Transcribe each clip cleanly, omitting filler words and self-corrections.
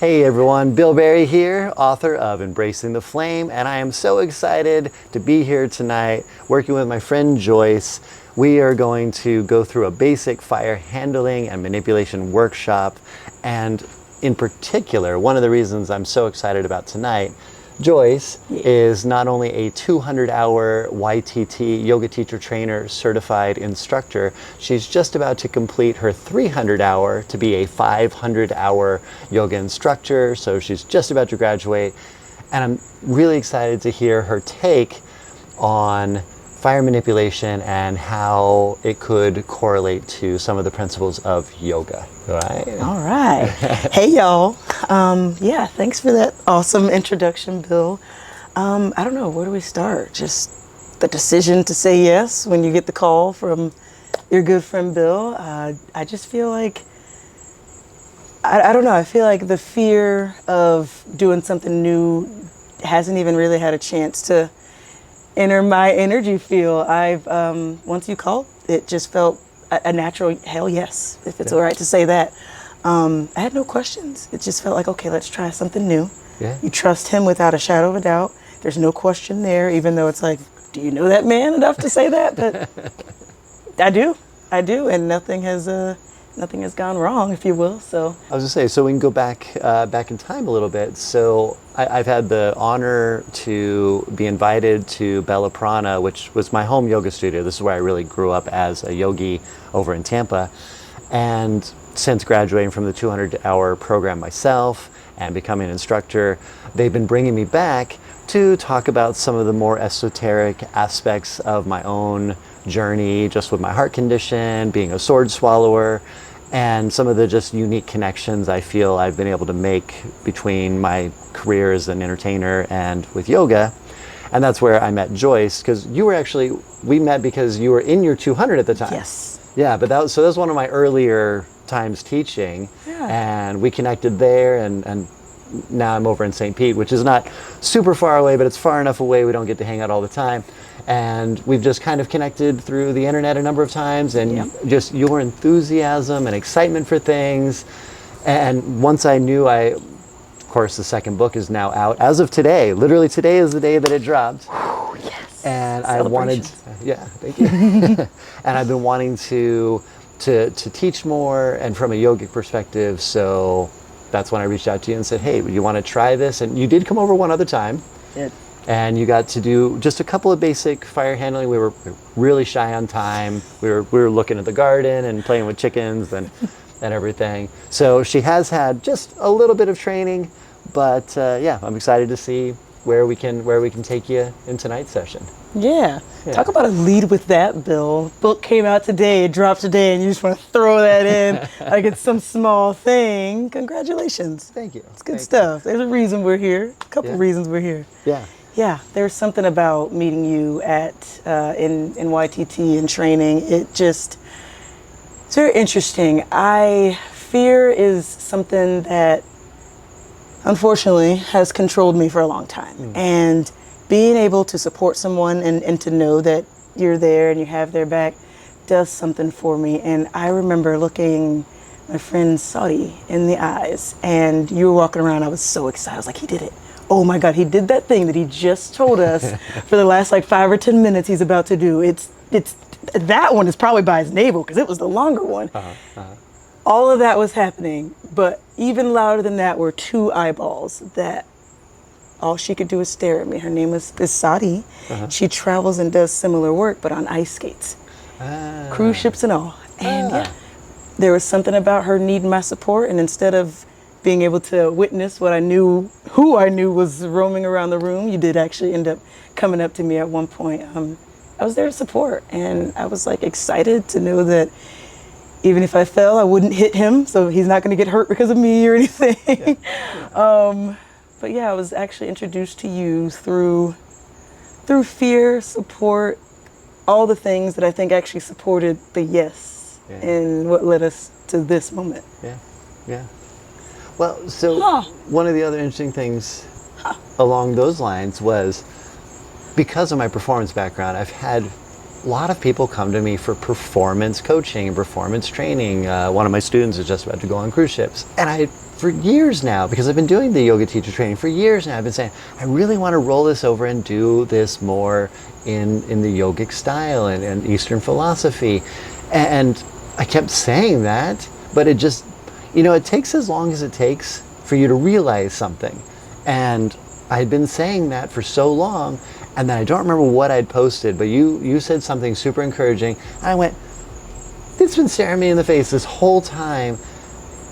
Hey everyone, Mrbillberry here, author of Embracing the Flame, and I am so excited to be here tonight working with my friend Joyce. We are going to go through a basic fire handling and manipulation workshop, and in particular, one of the reasons I'm so excited about tonight, Joyce is not only a 200-hour YTT, yoga teacher trainer certified instructor, she's just about to complete her 300-hour to be a 500-hour yoga instructor, so she's just about to graduate. And I'm really excited to hear her take on fire manipulation and how it could correlate to some of the principles of yoga. All right. Hey, y'all. Yeah, thanks for that awesome introduction, Bill. I don't know, where do we start? Just the decision to say yes when you get the call from your good friend, Bill. I just feel like, I don't know, I feel like the fear of doing something new hasn't even really had a chance to enter my energy field. Once you called, it just felt a natural hell yes, if it's all right to say that. I had no questions. It just felt like, okay, let's try something new. Yeah. You trust him without a shadow of a doubt. There's no question there, even though it's like, do you know that man enough to say that? But I do, and nothing has gone wrong, if you will. So I was gonna say, so we can go back in time a little bit. So I've had the honor to be invited to Bella Prana, which was my home yoga studio. This is where I really grew up as a yogi over in Tampa. And since graduating from the 200-hour program myself and becoming an instructor, they've been bringing me back to talk about some of the more esoteric aspects of my own journey, just with my heart condition, being a sword swallower, and some of the just unique connections I feel I've been able to make between my career as an entertainer and with yoga. And that's where I met Joyce, because we met because you were in your 200 at the time. yes. Yeah, but that was one of my earlier times teaching, and we connected there, and now I'm over in St. Pete, which is not super far away, but it's far enough away we don't get to hang out all the time. And we've just kind of connected through the internet a number of times, and just your enthusiasm and excitement for things. And once I knew of course, the second book is now out as of today. Literally today is the day that it dropped. Yes. And I wanted, thank you. And I've been wanting to teach more and from a yogic perspective. So that's when I reached out to you and said, hey, you want to try this? And you did come over one other time. And you got to do just a couple of basic fire handling. We were really shy on time. We were looking at the garden and playing with chickens and everything. So she has had just a little bit of training, but I'm excited to see where we can take you in tonight's session. Yeah. Talk about a lead with that, Bill. Book came out today, it dropped today, and you just want to throw that in like it's some small thing. Congratulations. Thank you. It's good stuff. There's a reason we're here. A couple reasons we're here. Yeah. Yeah, there's something about meeting you at in YTT and training. It's very interesting. Fear is something that unfortunately has controlled me for a long time. And being able to support someone and to know that you're there and you have their back does something for me. And I remember looking my friend Saudi in the eyes, and you were walking around. I was so excited. I was like, he did it. Oh my God, he did that thing that he just told us for the last like 5 or 10 minutes he's about to do. It's that one is probably by his navel because it was the longer one. All of that was happening, but even louder than that were 2 eyeballs that all she could do is stare at me. Her name is Sadi. She travels and does similar work, but on ice skates, cruise ships and all. And there was something about her needing my support, and instead of being able to witness who I knew was roaming around the room, you did actually end up coming up to me at one point. I was there to support, and I was like excited to know that even if I fell, I wouldn't hit him, so he's not going to get hurt because of me or anything. But yeah, I was actually introduced to you through fear, support, all the things that I think actually supported the yes and what led us to this moment. Yeah. Well, so one of the other interesting things along those lines was, because of my performance background, I've had a lot of people come to me for performance coaching and performance training. One of my students is just about to go on cruise ships. And for years now, because I've been doing the yoga teacher training for years now, I've been saying, I really want to roll this over and do this more in the yogic style and Eastern philosophy. And I kept saying that, but it just, it takes as long as it takes for you to realize something. And I'd been saying that for so long, and then I don't remember what I'd posted, but you said something super encouraging, and I went, it's been staring me in the face this whole time.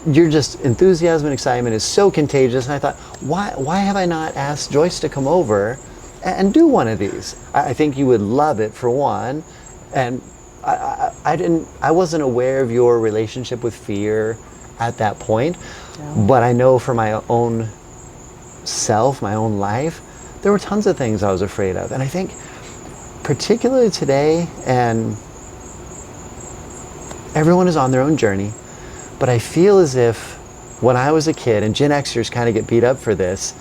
You're just, enthusiasm and excitement is so contagious. And I thought, why have I not asked Joyce to come over and do one of these? I think you would love it, for one. And I wasn't aware of your relationship with fear at that point, but I know for my own self, my own life, there were tons of things I was afraid of. And I think particularly today, and everyone is on their own journey, but I feel as if when I was a kid, and Gen Xers kind of get beat up for this,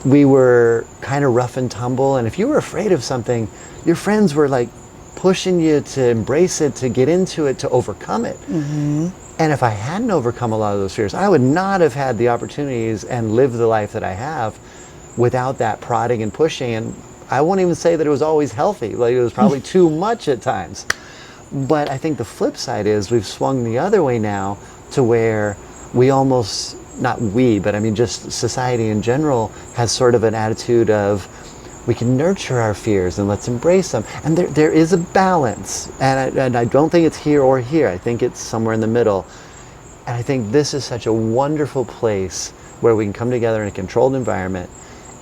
we were kind of rough and tumble, and if you were afraid of something, your friends were like pushing you to embrace it, to get into it, to overcome it. And if I hadn't overcome a lot of those fears, I would not have had the opportunities and lived the life that I have without that prodding and pushing. And I won't even say that it was always healthy. Like, it was probably too much at times. But I think the flip side is we've swung the other way now, to where we almost, not we, but I mean just society in general, has sort of an attitude of, we can nurture our fears and let's embrace them. And there is a balance. And I don't think it's here or here. I think it's somewhere in the middle. And I think this is such a wonderful place where we can come together in a controlled environment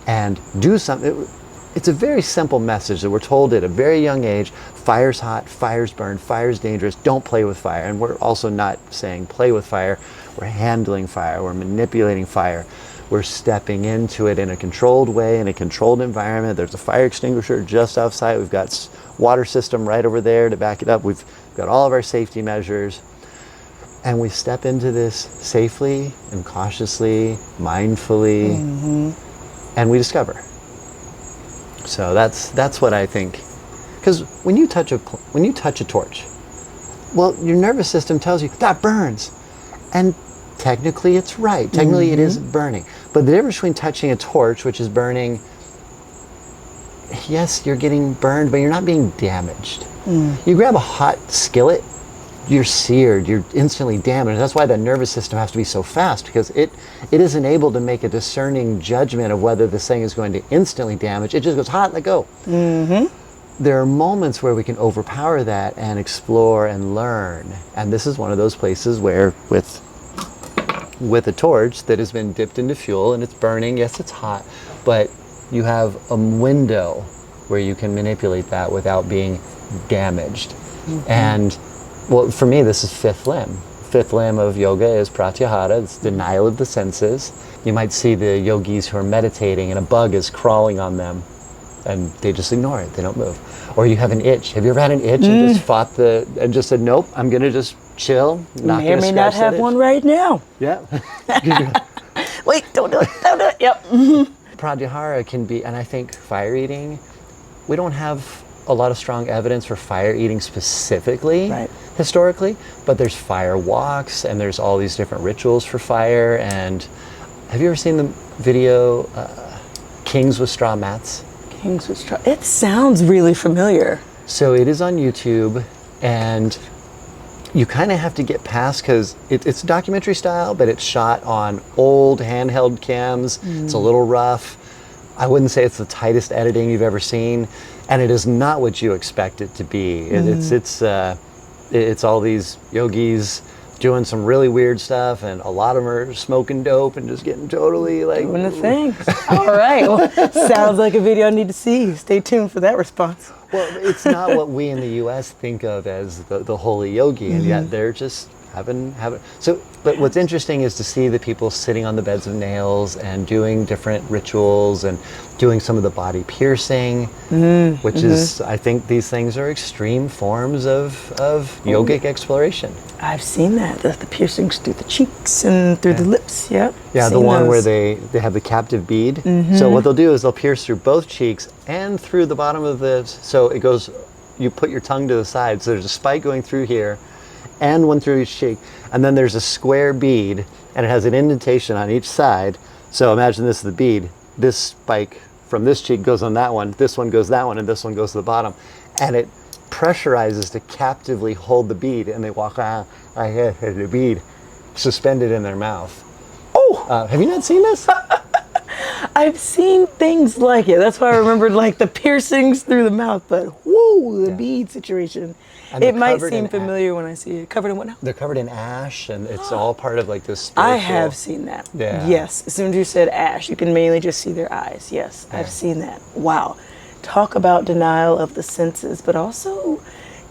and do something. It's a very simple message that we're told at a very young age. Fire's hot, fire's burn, fire's dangerous, don't play with fire. And we're also not saying play with fire. We're handling fire, we're manipulating fire. We're stepping into it in a controlled way, in a controlled environment. There's a fire extinguisher just outside. We've got water system right over there to back it up. We've got all of our safety measures. And we step into this safely and cautiously, mindfully, and we discover. So that's what I think. Because when you touch a torch, well, your nervous system tells you that burns, and technically it's right. Technically it is burning. But the difference between touching a torch, which is burning, yes, you're getting burned, but you're not being damaged. You grab a hot skillet, you're seared, you're instantly damaged. That's why the nervous system has to be so fast, because it isn't able to make a discerning judgment of whether this thing is going to instantly damage. It just goes hot, let go. There are moments where we can overpower that and explore and learn. And this is one of those places where with a torch that has been dipped into fuel and it's burning, yes, it's hot, but you have a window where you can manipulate that without being damaged. And well, for me, this is fifth limb. Fifth limb of yoga is pratyahara. It's denial of the senses. You might see the yogis who are meditating and a bug is crawling on them and they just ignore it. They don't move. Or you have an itch. Have you ever had an itch and just and just said, nope, I'm going to just chill. May or may not have one right now. Yeah. Wait, don't do it. Don't do it. Yep. Pratyahara can be, and I think fire eating, we don't have a lot of strong evidence for fire eating specifically, historically, but there's fire walks and there's all these different rituals for fire. And have you ever seen the video Kings with Straw Mats? Kings with Straw. It sounds really familiar. So it is on YouTube, and you kind of have to get past, because it's documentary style, but it's shot on old handheld cams. It's a little rough. I wouldn't say it's the tightest editing you've ever seen, and it is not what you expect it to be. It's all these yogis doing some really weird stuff, and a lot of them are smoking dope and just getting totally like doing the thing. All right, well, sounds like a video I need to see. Stay tuned for that response. Well, it's not what we in the U.S. think of as the holy yogi, and yet they're just having. So, but what's interesting is to see the people sitting on the beds of nails and doing different rituals and doing some of the body piercing, which is, I think these things are extreme forms of yogic exploration. I've seen that, the piercings through the cheeks and through the lips, Yeah, the one where they have the captive bead. So what they'll do is they'll pierce through both cheeks and through the bottom of so it goes you put your tongue to the side. So there's a spike going through here and one through each cheek. And then there's a square bead and it has an indentation on each side. So imagine this is the bead. This spike from this cheek goes on that one. This one goes that one, and this one goes to the bottom. And it pressurizes to captively hold the bead, and they walk around like the bead suspended in their mouth. Oh! Have you not seen this? I've seen things like it. That's why I remembered like the piercings through the mouth, but whoa, the bead situation. And it might seem familiar when I see it. Covered in what now? They're covered in ash, and it's all part of like this spiritual... I have seen that. Yeah. Yes. As soon as you said ash, you can mainly just see their eyes. Yes, I've seen that. Wow. Talk about denial of the senses, but also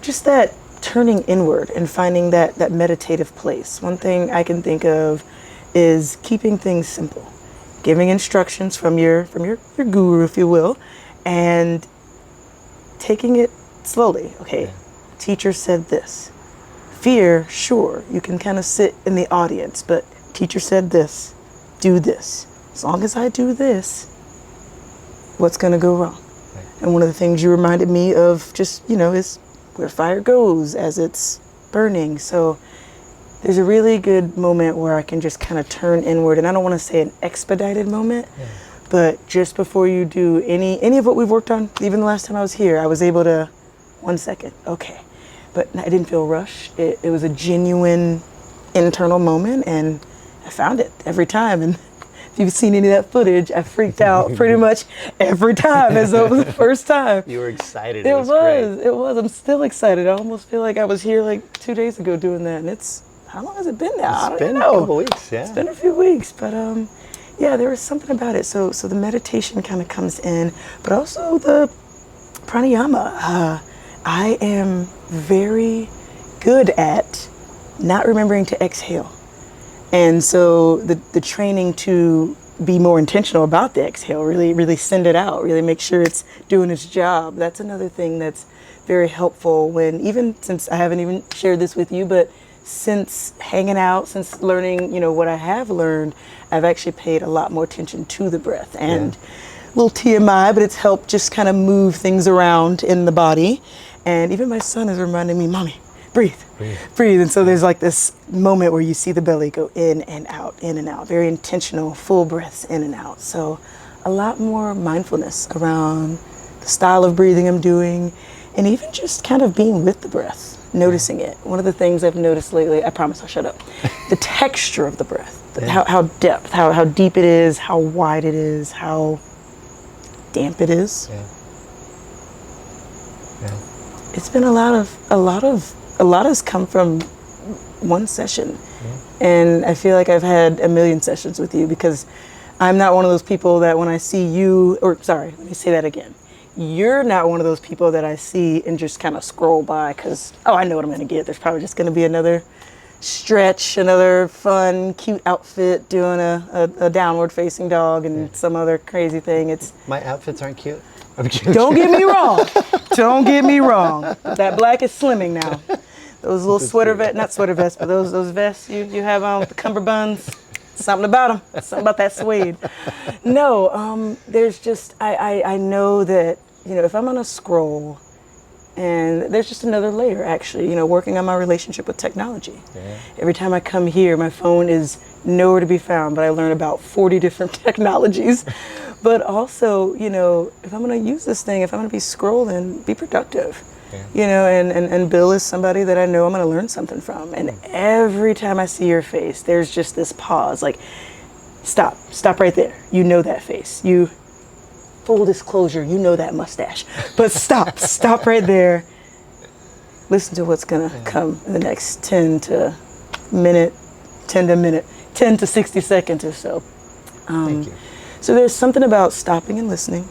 just that turning inward and finding that meditative place. One thing I can think of is keeping things simple, giving instructions from your guru, if you will, and taking it slowly. Okay, teacher said this. Fear, sure, you can kind of sit in the audience, but teacher said this, do this. As long as I do this, what's going to go wrong? And one of the things you reminded me of just, is where fire goes as it's burning. So there's a really good moment where I can just kind of turn inward. And I don't want to say an expedited moment, but just before you do any of what we've worked on, even the last time I was here, I was able to, 1 second, okay. But I didn't feel rushed. It was a genuine internal moment, and I found it every time. And if you've seen any of that footage, I freaked out pretty much every time as though it was the first time. You were excited. It was. I'm still excited. I almost feel like I was here like 2 days ago doing that. And how long has it been now? It's been a couple weeks, yeah. It's been a few weeks, but yeah, there was something about it. So the meditation kind of comes in, but also the pranayama. I am very good at not remembering to exhale. And so the training to be more intentional about the exhale, really send it out, really make sure it's doing its job. That's another thing that's very helpful when, even since I haven't even shared this with you, but since hanging out, since learning, what I have learned, I've actually paid a lot more attention to the breath. And a little TMI, but it's helped just kind of move things around in the body. And even my son is reminding me, Mommy, breathe. And so there's like this moment where you see the belly go in and out, very intentional, full breaths in and out. So a lot more mindfulness around the style of breathing I'm doing, and even just kind of being with the breath, noticing it. One of the things I've noticed lately, I promise I'll shut up, the texture of the breath, how deep it is, how wide it is, how damp it is. It's been a lot has come from one session. And I feel like I've had a million sessions with you, because I'm not one of those people that when I see you, let me say that again. You're not one of those people that I see and just kind of scroll by because, I know what I'm going to get. There's probably just going to be another stretch, another fun, cute outfit doing a downward facing dog and some other crazy thing. My outfits aren't cute. I'm cute. Don't get me wrong. Don't get me wrong. That black is slimming now. Those little not sweater vests, but those vests you have on with the cummerbunds, something about them. Something about that suede. No, there's just, I know that, if I'm on a scroll, and there's just another layer actually, working on my relationship with technology. Every time I come here, my phone is nowhere to be found, but I learn about 40 different technologies. But also, if I'm going to use this thing, if I'm going to be scrolling, be productive. And Bill is somebody that I know I'm going to learn something from. And every time I see your face, there's just this pause, like, stop right there. You know that face. Full disclosure, you know that mustache. But stop right there. Listen to what's going to come in the next 10 to 60 seconds or so. Thank you. So there's something about stopping and listening.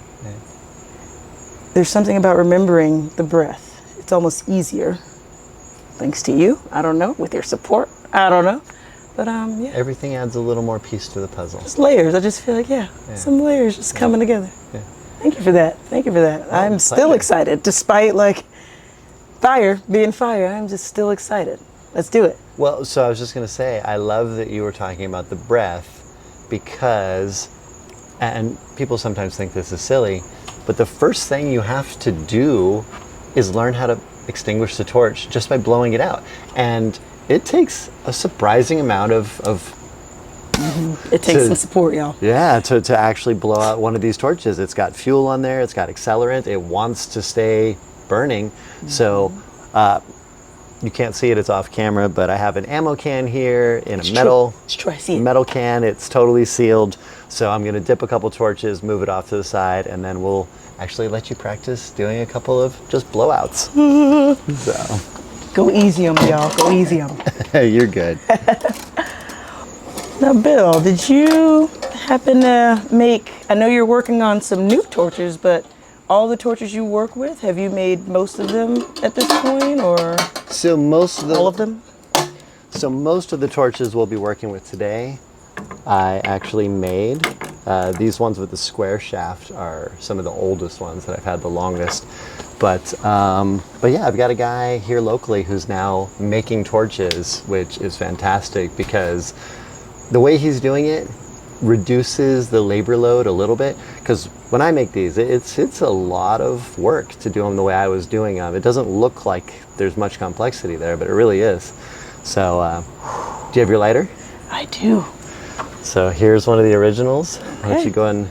There's something about remembering the breath. It's almost easier, thanks to you. I don't know, with your support. I don't know, but Everything adds a little more piece to the puzzle. Just layers. I just feel like some layers just coming together. Thank you for that. I'm still excited, despite like fire being fire. I'm just still excited. Let's do it. Well, so I was just going to say, I love that you were talking about the breath, because, and people sometimes think this is silly, but the first thing you have to do is learn how to extinguish the torch just by blowing it out. And it takes a surprising amount of It takes some support, y'all. yeah, to actually blow out one of these torches. It's got fuel on there, it's got accelerant, it wants to stay burning. So you can't see it, it's off camera, but I have an ammo can here in a metal can. It's totally sealed. So I'm gonna dip a couple torches, move it off to the side, and then we'll actually let you practice doing a couple of just blowouts. So Go easy on me, y'all. Go easy on me. you're good. Now, Bill, did you happen to make, I know you're working on some new torches, but all the torches you work with, have you made most of them at this point, or So most of the all of them? So most of the torches we'll be working with today, I actually made. These ones with the square shaft are some of the oldest ones that I've had the longest. But yeah, I've got a guy here locally who's now making torches, which is fantastic because the way he's doing it reduces the labor load a little bit. Because when I make these, it's a lot of work to do them the way I was doing them. It doesn't look like there's much complexity there, but it really is. So, do you have your lighter? I do. So here's one of the originals. I'll let you go and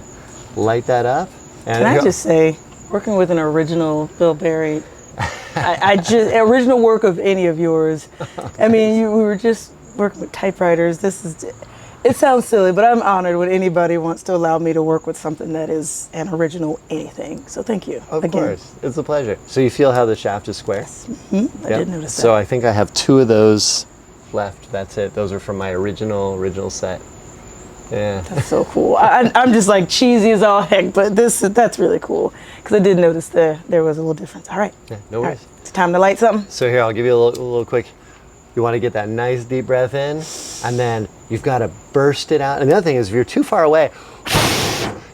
light that up. And Can I just say, working with an original Mrbillberry, I just, original work of any of yours. I mean, we were just working with typewriters. It sounds silly, but I'm honored when anybody wants to allow me to work with something that is an original anything. So thank you. Of course, it's a pleasure. So you feel how the shaft is square? I did notice that. So I think I have 2 of those left. That's it. Those are from my original set. Yeah. That's so cool. I'm just like cheesy as all heck, but that's really cool because I did notice there was a little difference. All right. Yeah, no worries. All right. It's time to light something. So here, I'll give you a little quick. You want to get that nice deep breath in, and then you've got to burst it out. And the other thing is, if you're too far away,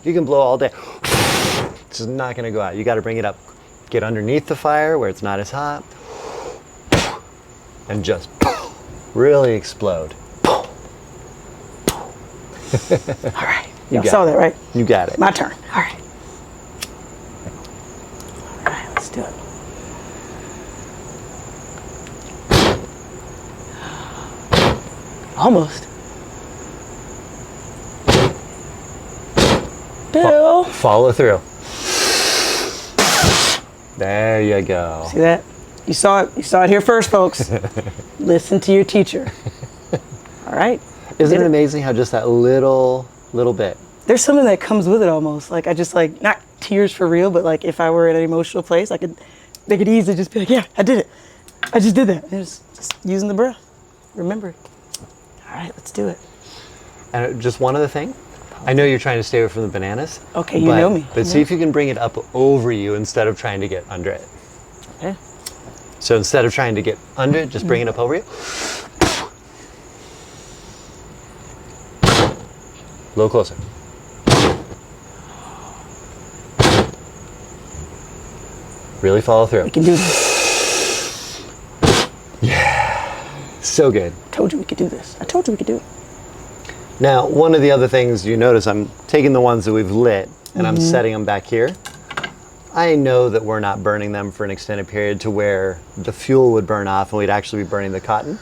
you can blow all day. It's just not going to go out. You got to bring it up. Get underneath the fire where it's not as hot, and just really explode. All right. You saw that, right? You got it. My turn. All right. All right, let's do it. Almost. Bill. Follow through. There you go. See that? You saw it. You saw it here first, folks. Listen to your teacher. All right. Isn't it amazing how just that little bit? There's something that comes with it almost. Like I just like, not tears for real, but like if I were in an emotional place, they could easily just be like, yeah, I did it. I just did that. And just using the breath. Remember. All right, let's do it. And just one other thing. I know you're trying to stay away from the bananas. Okay, you know me. But see if you can bring it up over you instead of trying to get under it. Okay. So instead of trying to get under it, just bring it up over you. A little closer. Really follow through. We can do this. Yeah. So good. I told you we could do this. I told you we could do it. Now, one of the other things you notice, I'm taking the ones that we've lit and I'm setting them back here. I know that we're not burning them for an extended period to where the fuel would burn off and we'd actually be burning the cotton.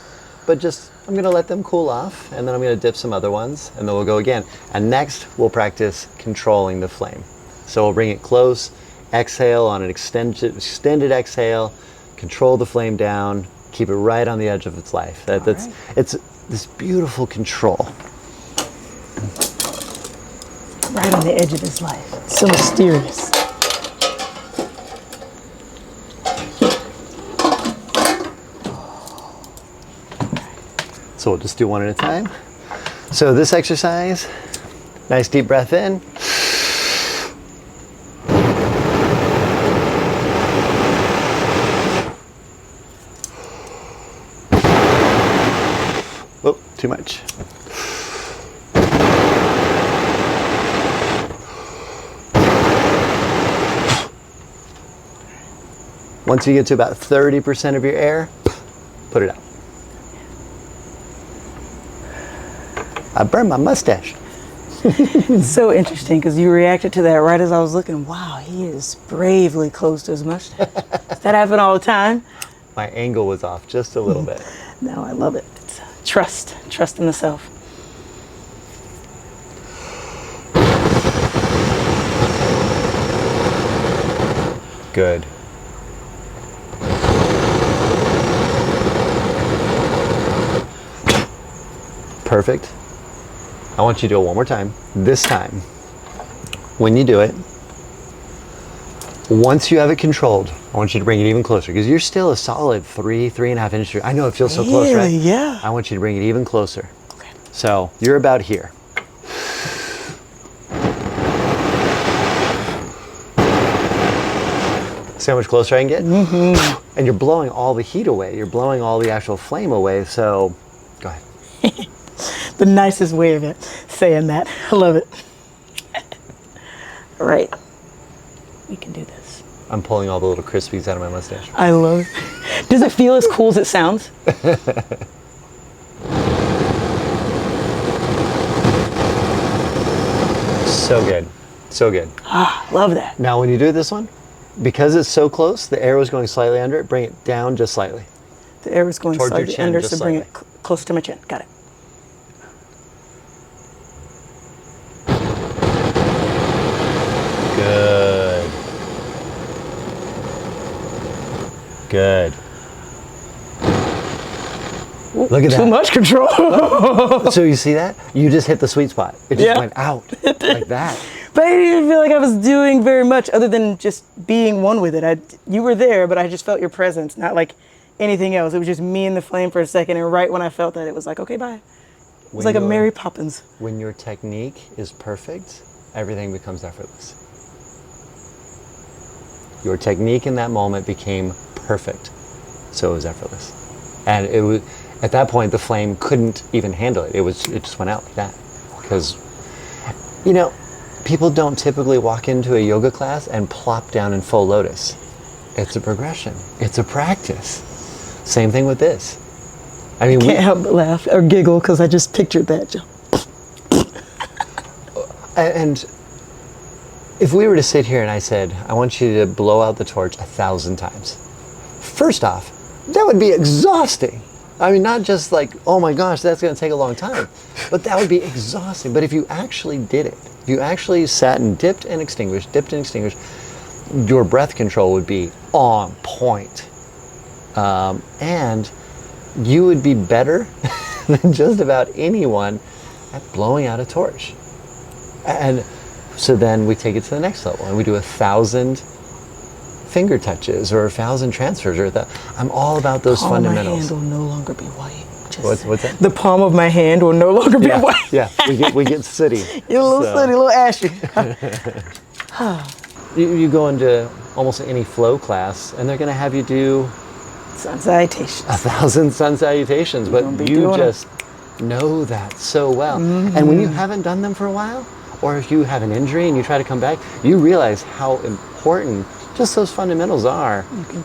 But just, I'm going to let them cool off, and then I'm going to dip some other ones, and then we'll go again. And next, we'll practice controlling the flame. So we'll bring it close, exhale on an extended exhale, control the flame down, keep it right on the edge of its life. It's this beautiful control. Right on the edge of his life. It's so mysterious. So we'll just do one at a time. So this exercise, nice deep breath in. Oh, too much. Once you get to about 30% of your air, put it out. I burned my mustache. It's so interesting because you reacted to that right as I was looking. Wow, he is bravely close to his mustache. That happen all the time. My angle was off just a little bit. No, I love it. It's trust in the self. Good. Perfect. I want you to do it one more time. This time, when you do it, once you have it controlled, I want you to bring it even closer because you're still a solid 3.5 inches. I know it feels so close, right? Yeah. I want you to bring it even closer. Okay. So you're about here. See how much closer I can get? Mm-hmm. And you're blowing all the heat away. You're blowing all the actual flame away. So go ahead. The nicest way of it, saying that. I love it. All right. We can do this. I'm pulling all the little crispies out of my mustache. I love it. Does it feel as cool as it sounds? So good. So good. Ah, love that. Now when you do this one, because it's so close, the arrow is going slightly under it. Bring it down just slightly. The arrow is going Towards your slightly chin, under, just so bring it slightly. close to my chin. Got it. Good. Good. Ooh, Look at that. Too much control. So you see that? You just hit the sweet spot. It just Yeah. went out like that. But I didn't even feel like I was doing very much other than just being one with it. You were there, but I just felt your presence, not like anything else. It was just me and the flame for a second, and right when I felt that, it was like, okay, bye. It was like a Mary Poppins. When your technique is perfect, everything becomes effortless. Your technique in that moment became perfect, so it was effortless. And it was at that point the flame couldn't even handle it. It just went out like that. Because, you know, people don't typically walk into a yoga class and plop down in full lotus. It's a progression. It's a practice. Same thing with this. I mean, Can't help but laugh or giggle because I just pictured that. And if we were to sit here and I said, I want you to blow out the torch 1,000 times. First off, that would be exhausting. I mean, not just like, oh my gosh, that's going to take a long time, but that would be exhausting. But if you actually did it, if you actually sat and dipped and extinguished, your breath control would be on point. And you would be better than just about anyone at blowing out a torch. And so then we take it to the next level and we do 1,000 finger touches or 1,000 transfers or that. I'm all about those fundamentals. My hand will no longer be white. What's that? The palm of my hand will no longer be white. Yeah, we get sooty. You're a little sooty, a little ashy. You go into almost any flow class and they're going to have you do Sun salutations. 1,000 sun salutations, but you just know that so well. Mm-hmm. And when you haven't done them for a while, or if you have an injury and you try to come back, you realize how important just those fundamentals are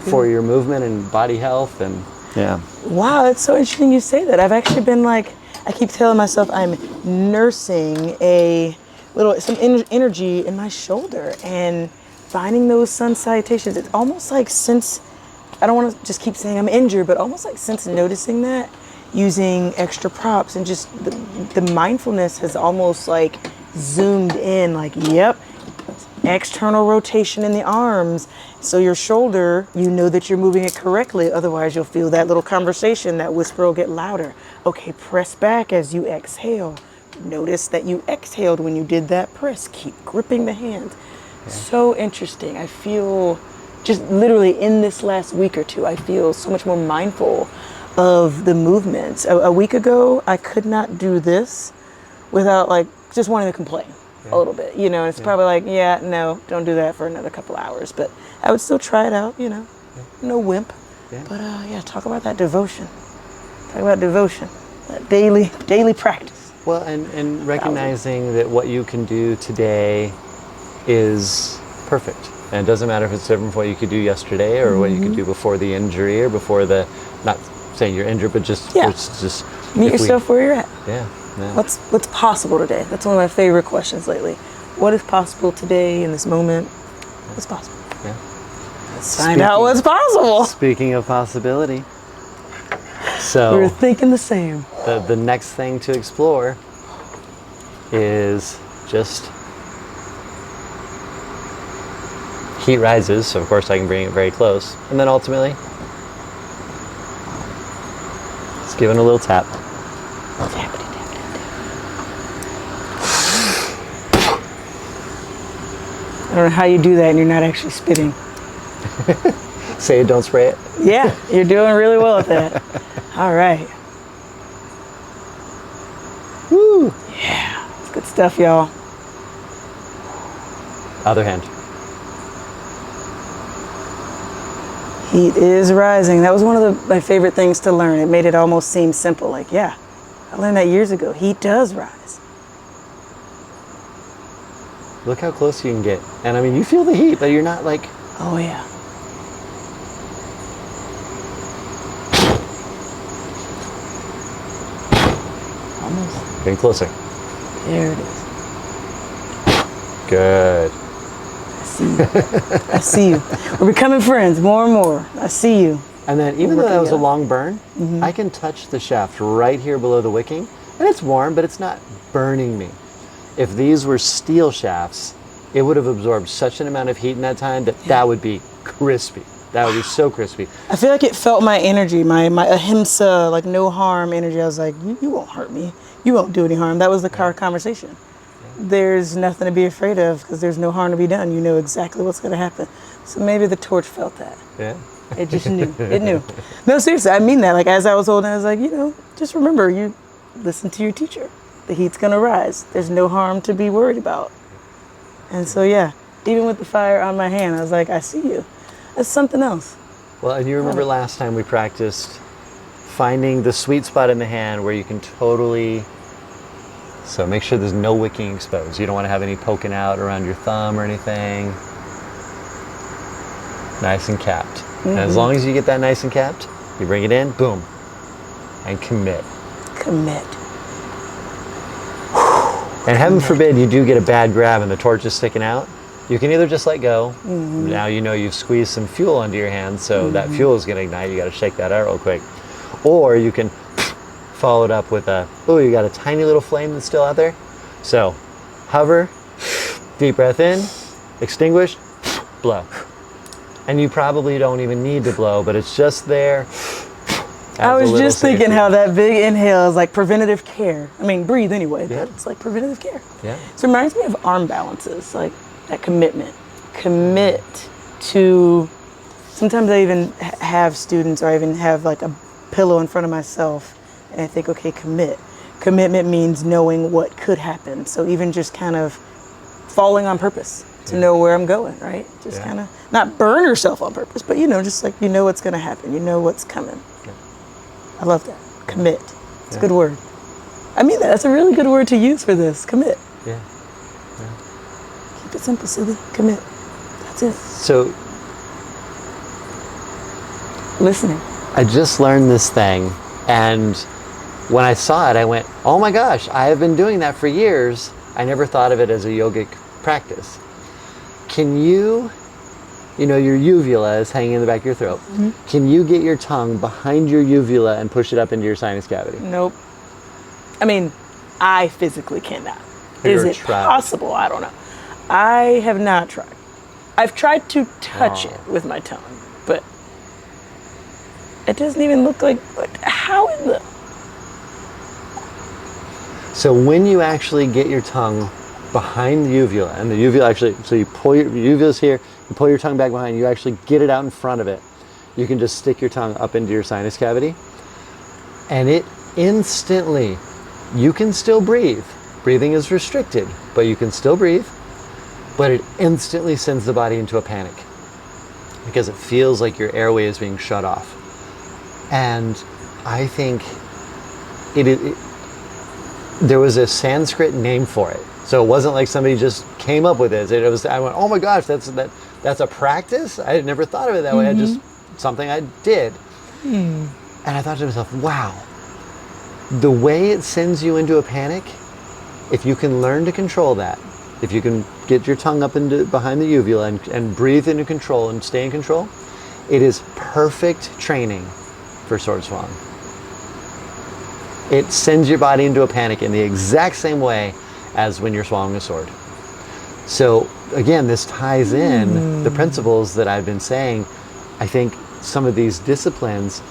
for your movement and body health. And yeah. Wow, it's so interesting you say that. I've actually been like, I keep telling myself I'm nursing some energy in my shoulder and finding those sun salutations. It's almost like since, I don't want to just keep saying I'm injured, but almost like since noticing that, using extra props and just the mindfulness has almost like zoomed in, like, yep, external rotation in the arms. So your shoulder, you know that you're moving it correctly. Otherwise, you'll feel that little conversation, that whisper will get louder. Okay, press back as you exhale. Notice that you exhaled when you did that press. Keep gripping the hand. Yeah. So interesting. I feel just literally in this last week or two, I feel so much more mindful of the movements. A week ago, I could not do this without like just wanting to complain a little bit, you know, and it's probably like, yeah, no, don't do that for another couple hours, but I would still try it out, you know, no wimp. Yeah. But yeah, talk about that devotion. Talk about devotion, that daily practice. Well, and recognizing that what you can do today is perfect. And it doesn't matter if it's different from what you could do yesterday or what you could do before the injury or before the, not saying you're injured, but just, just meet yourself where you're at. Yeah. Yeah. What's possible today? That's one of my favorite questions lately. What is possible today in this moment? What's possible? Yeah. Let's find out what's possible. Speaking of possibility, We so were thinking the same. the next thing to explore is just heat rises, so of course I can bring it very close, and then ultimately just give it a little tap. I don't know how you do that and you're not actually spitting. Say it, don't spray it. Yeah, you're doing really well at that. All right. Woo! Yeah, it's good stuff, y'all. Other hand. Heat is rising. That was one of my favorite things to learn. It made it almost seem simple. Like, yeah, I learned that years ago. Heat does rise. Look how close you can get. And I mean, you feel the heat, but you're not like... Oh, yeah. Almost. Getting closer. There it is. Good. I see you. I see you. We're becoming friends more and more. I see you. And then even though that was a long burn, I can touch the shaft right here below the wicking, and it's warm, but it's not burning me. If these were steel shafts, it would have absorbed such an amount of heat in that time that that would be crispy. That would be so crispy. I feel like it felt my energy, my ahimsa, like no harm energy. I was like, you won't hurt me. You won't do any harm. That was the conversation. There's nothing to be afraid of because there's no harm to be done. You know exactly what's going to happen. So maybe the torch felt that. Yeah. It just knew. It knew. No, seriously, I mean that. Like as I was holding, I was like, just remember, you listen to your teacher. The heat's going to rise. There's no harm to be worried about. And so, yeah, even with the fire on my hand, I was like, I see you. That's something else. Well, and you remember last time we practiced finding the sweet spot in the hand where you can totally... So make sure there's no wicking exposed. You don't want to have any poking out around your thumb or anything. Nice and capped. And as long as you get that nice and capped, you bring it in, boom, and commit. Commit. And heaven forbid you do get a bad grab and the torch is sticking out. You can either just let go. Now you know you've squeezed some fuel under your hand, so that fuel is going to ignite. You got to shake that out real quick. Or you can follow it up with you got a tiny little flame that's still out there. So hover, deep breath in, extinguish, blow. And you probably don't even need to blow, but it's just there. I was just thinking how that big inhale is like preventative care. I mean, breathe anyway, but it's like preventative care. Yeah. So it reminds me of arm balances, like that commitment. Commit to, sometimes I even have students, or I even have like a pillow in front of myself, and I think, okay, commit. Commitment means knowing what could happen. So even just kind of falling on purpose to know where I'm going, right? Just kind of not burn yourself on purpose, but just like what's going to happen. You know what's coming. Yeah. I love that. Commit. It's a good word. I mean, that's a really good word to use for this. Commit. Yeah. Keep it simple, silly. Commit. That's it. So Listening. I just learned this thing, and when I saw it, I went, oh my gosh, I have been doing that for years. I never thought of it as a yogic practice. Can you, your uvula is hanging in the back of your throat. Can you get your tongue behind your uvula and push it up into your sinus cavity? Nope. I mean, I physically cannot. Is it possible? I don't know. I have not tried. I've tried to touch it with my tongue, but it doesn't even look like, how in the... So when you actually get your tongue behind the uvula, and the uvula actually, so you pull your uvula's here, you pull your tongue back behind, you actually get it out in front of it. You can just stick your tongue up into your sinus cavity, and it instantly, you can still breathe. Breathing is restricted, but you can still breathe, but it instantly sends the body into a panic because it feels like your airway is being shut off. And I think there was a Sanskrit name for it. So it wasn't like somebody just came up with it. I went, oh my gosh, that's a practice? I had never thought of it that way. I just, something I did. And I thought to myself, wow, the way it sends you into a panic, if you can learn to control that, if you can get your tongue up into behind the uvula and breathe into control and stay in control, it is perfect training for sword swallowing. It sends your body into a panic in the exact same way as when you're swallowing a sword. So again, this ties in the principles that I've been saying. I think some of these disciplines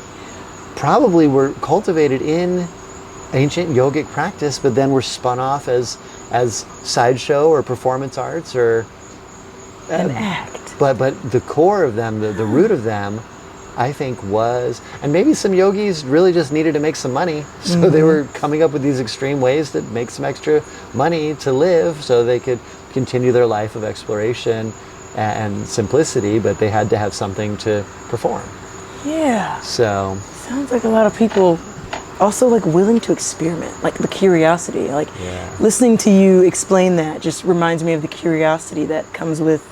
probably were cultivated in ancient yogic practice, but then were spun off as sideshow or performance arts or an act. But the core of them, the root of them, I think was, and maybe some yogis really just needed to make some money, so they were coming up with these extreme ways to make some extra money to live so they could continue their life of exploration and simplicity, but they had to have something to perform. Yeah. So sounds like a lot of people also like willing to experiment, like the curiosity, like listening to you explain that just reminds me of the curiosity that comes with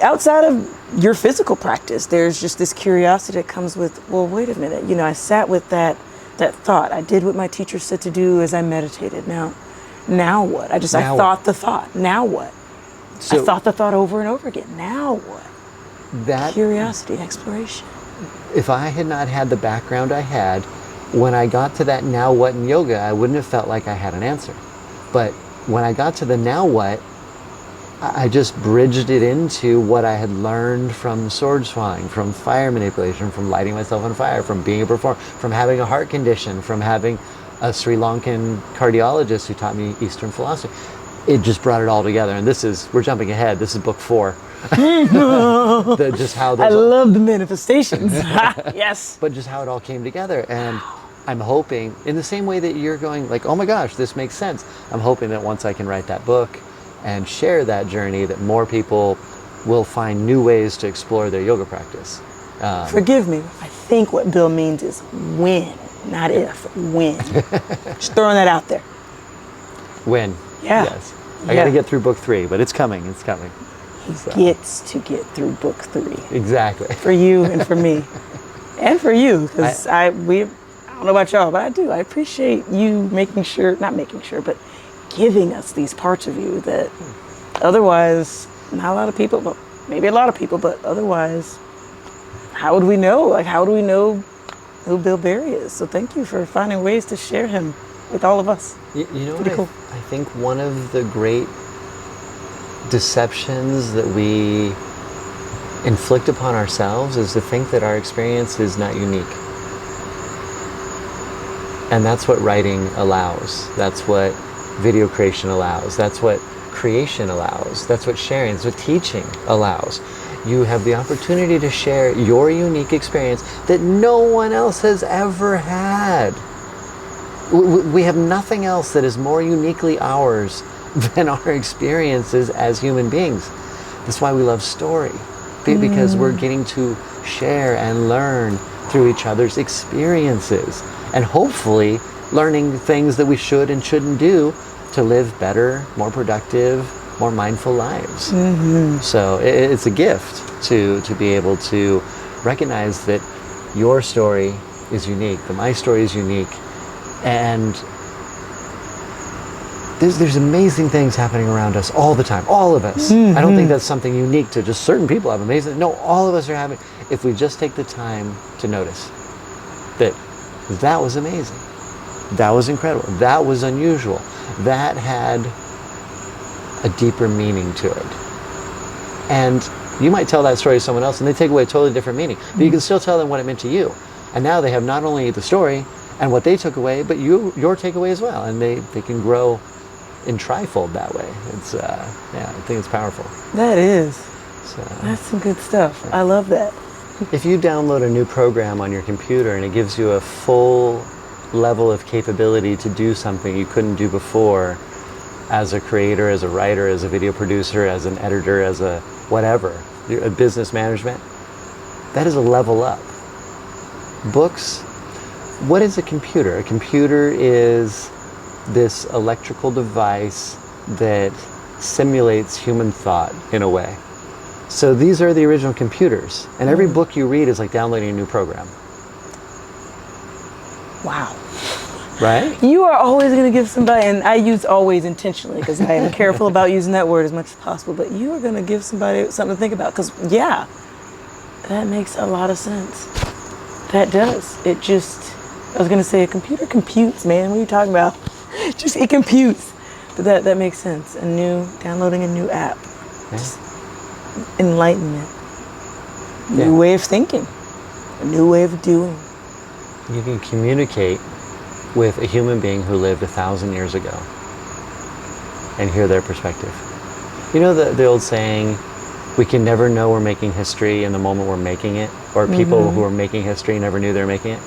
outside of your physical practice. There's just this curiosity that comes with, well, wait a minute, you know, I sat with that thought. I did what my teacher said to do as I meditated. Now what? I thought the thought. Now what? So I thought the thought over and over again. Now what? That curiosity, exploration. If I had not had the background I had, when I got to that now what in yoga, I wouldn't have felt like I had an answer. But when I got to the now what, I just bridged it into what I had learned from sword swallowing, from fire manipulation, from lighting myself on fire, from being a performer, from having a heart condition, from having a Sri Lankan cardiologist who taught me Eastern philosophy. It just brought it all together. And we're jumping ahead. This is book 4. Just how I love the manifestations. Yes. But just how it all came together. And I'm hoping, in the same way that you're going like, oh my gosh, this makes sense. I'm hoping that once I can write that book and share that journey, that more people will find new ways to explore their yoga practice. Forgive me. I think what Bill means is when, not if, when. Just throwing that out there. When. Yeah. Yes. I got to get through book 3, but it's coming. It's coming. He gets to get through book 3. Exactly. For you and for me. And for you, because I don't know about y'all, but I do. I appreciate you but giving us these parts of you that otherwise, not a lot of people, but maybe a lot of people, but otherwise, how would we know? Like, how do we know who Mrbillberry is? So thank you for finding ways to share him with all of us. You know Pretty what? cool. I think one of the great deceptions that we inflict upon ourselves is to think that our experience is not unique. And that's what writing allows. That's what video creation allows. That's what creation allows. That's what sharing, that's what teaching allows. You have the opportunity to share your unique experience that no one else has ever had. We have nothing else that is more uniquely ours than our experiences as human beings. That's why we love story, because we're getting to share and learn through each other's experiences, and hopefully learning things that we should and shouldn't do to live better, more productive, more mindful lives. So it's a gift to be able to recognize that your story is unique, that my story is unique, and there's amazing things happening around us all the time, all of us. I don't think that's something unique to just certain people have amazing. No, all of us are having, if we just take the time to notice that was amazing, that was incredible, that was unusual, that had a deeper meaning to it. And you might tell that story to someone else and they take away a totally different meaning, but you can still tell them what it meant to you. And now they have not only the story and what they took away, but your takeaway as well. And they can grow in trifold that way. It's, I think it's powerful. That is. So, that's some good stuff. I love that. if you download a new program on your computer and it gives you a full level of capability to do something you couldn't do before as a creator, as a writer, as a video producer, as an editor, as a whatever, a business management, that is a level up. Books, what is a computer? A computer is this electrical device that simulates human thought in a way. So these are the original computers, and every book you read is like downloading a new program. Wow. Right? You are always going to give somebody, and I use always intentionally because I am careful about using that word as much as possible, but you are going to give somebody something to think about because, yeah, that makes a lot of sense. That does. It just, I was going to say a computer computes, man. What are you talking about? Just, it computes. But that makes sense. Downloading a new app. Yeah. Just enlightenment. New way of thinking. A new way of doing. You can communicate with a human being who lived 1,000 years ago and hear their perspective. You know the old saying, we can never know we're making history in the moment we're making it, or people who are making history never knew they were making it?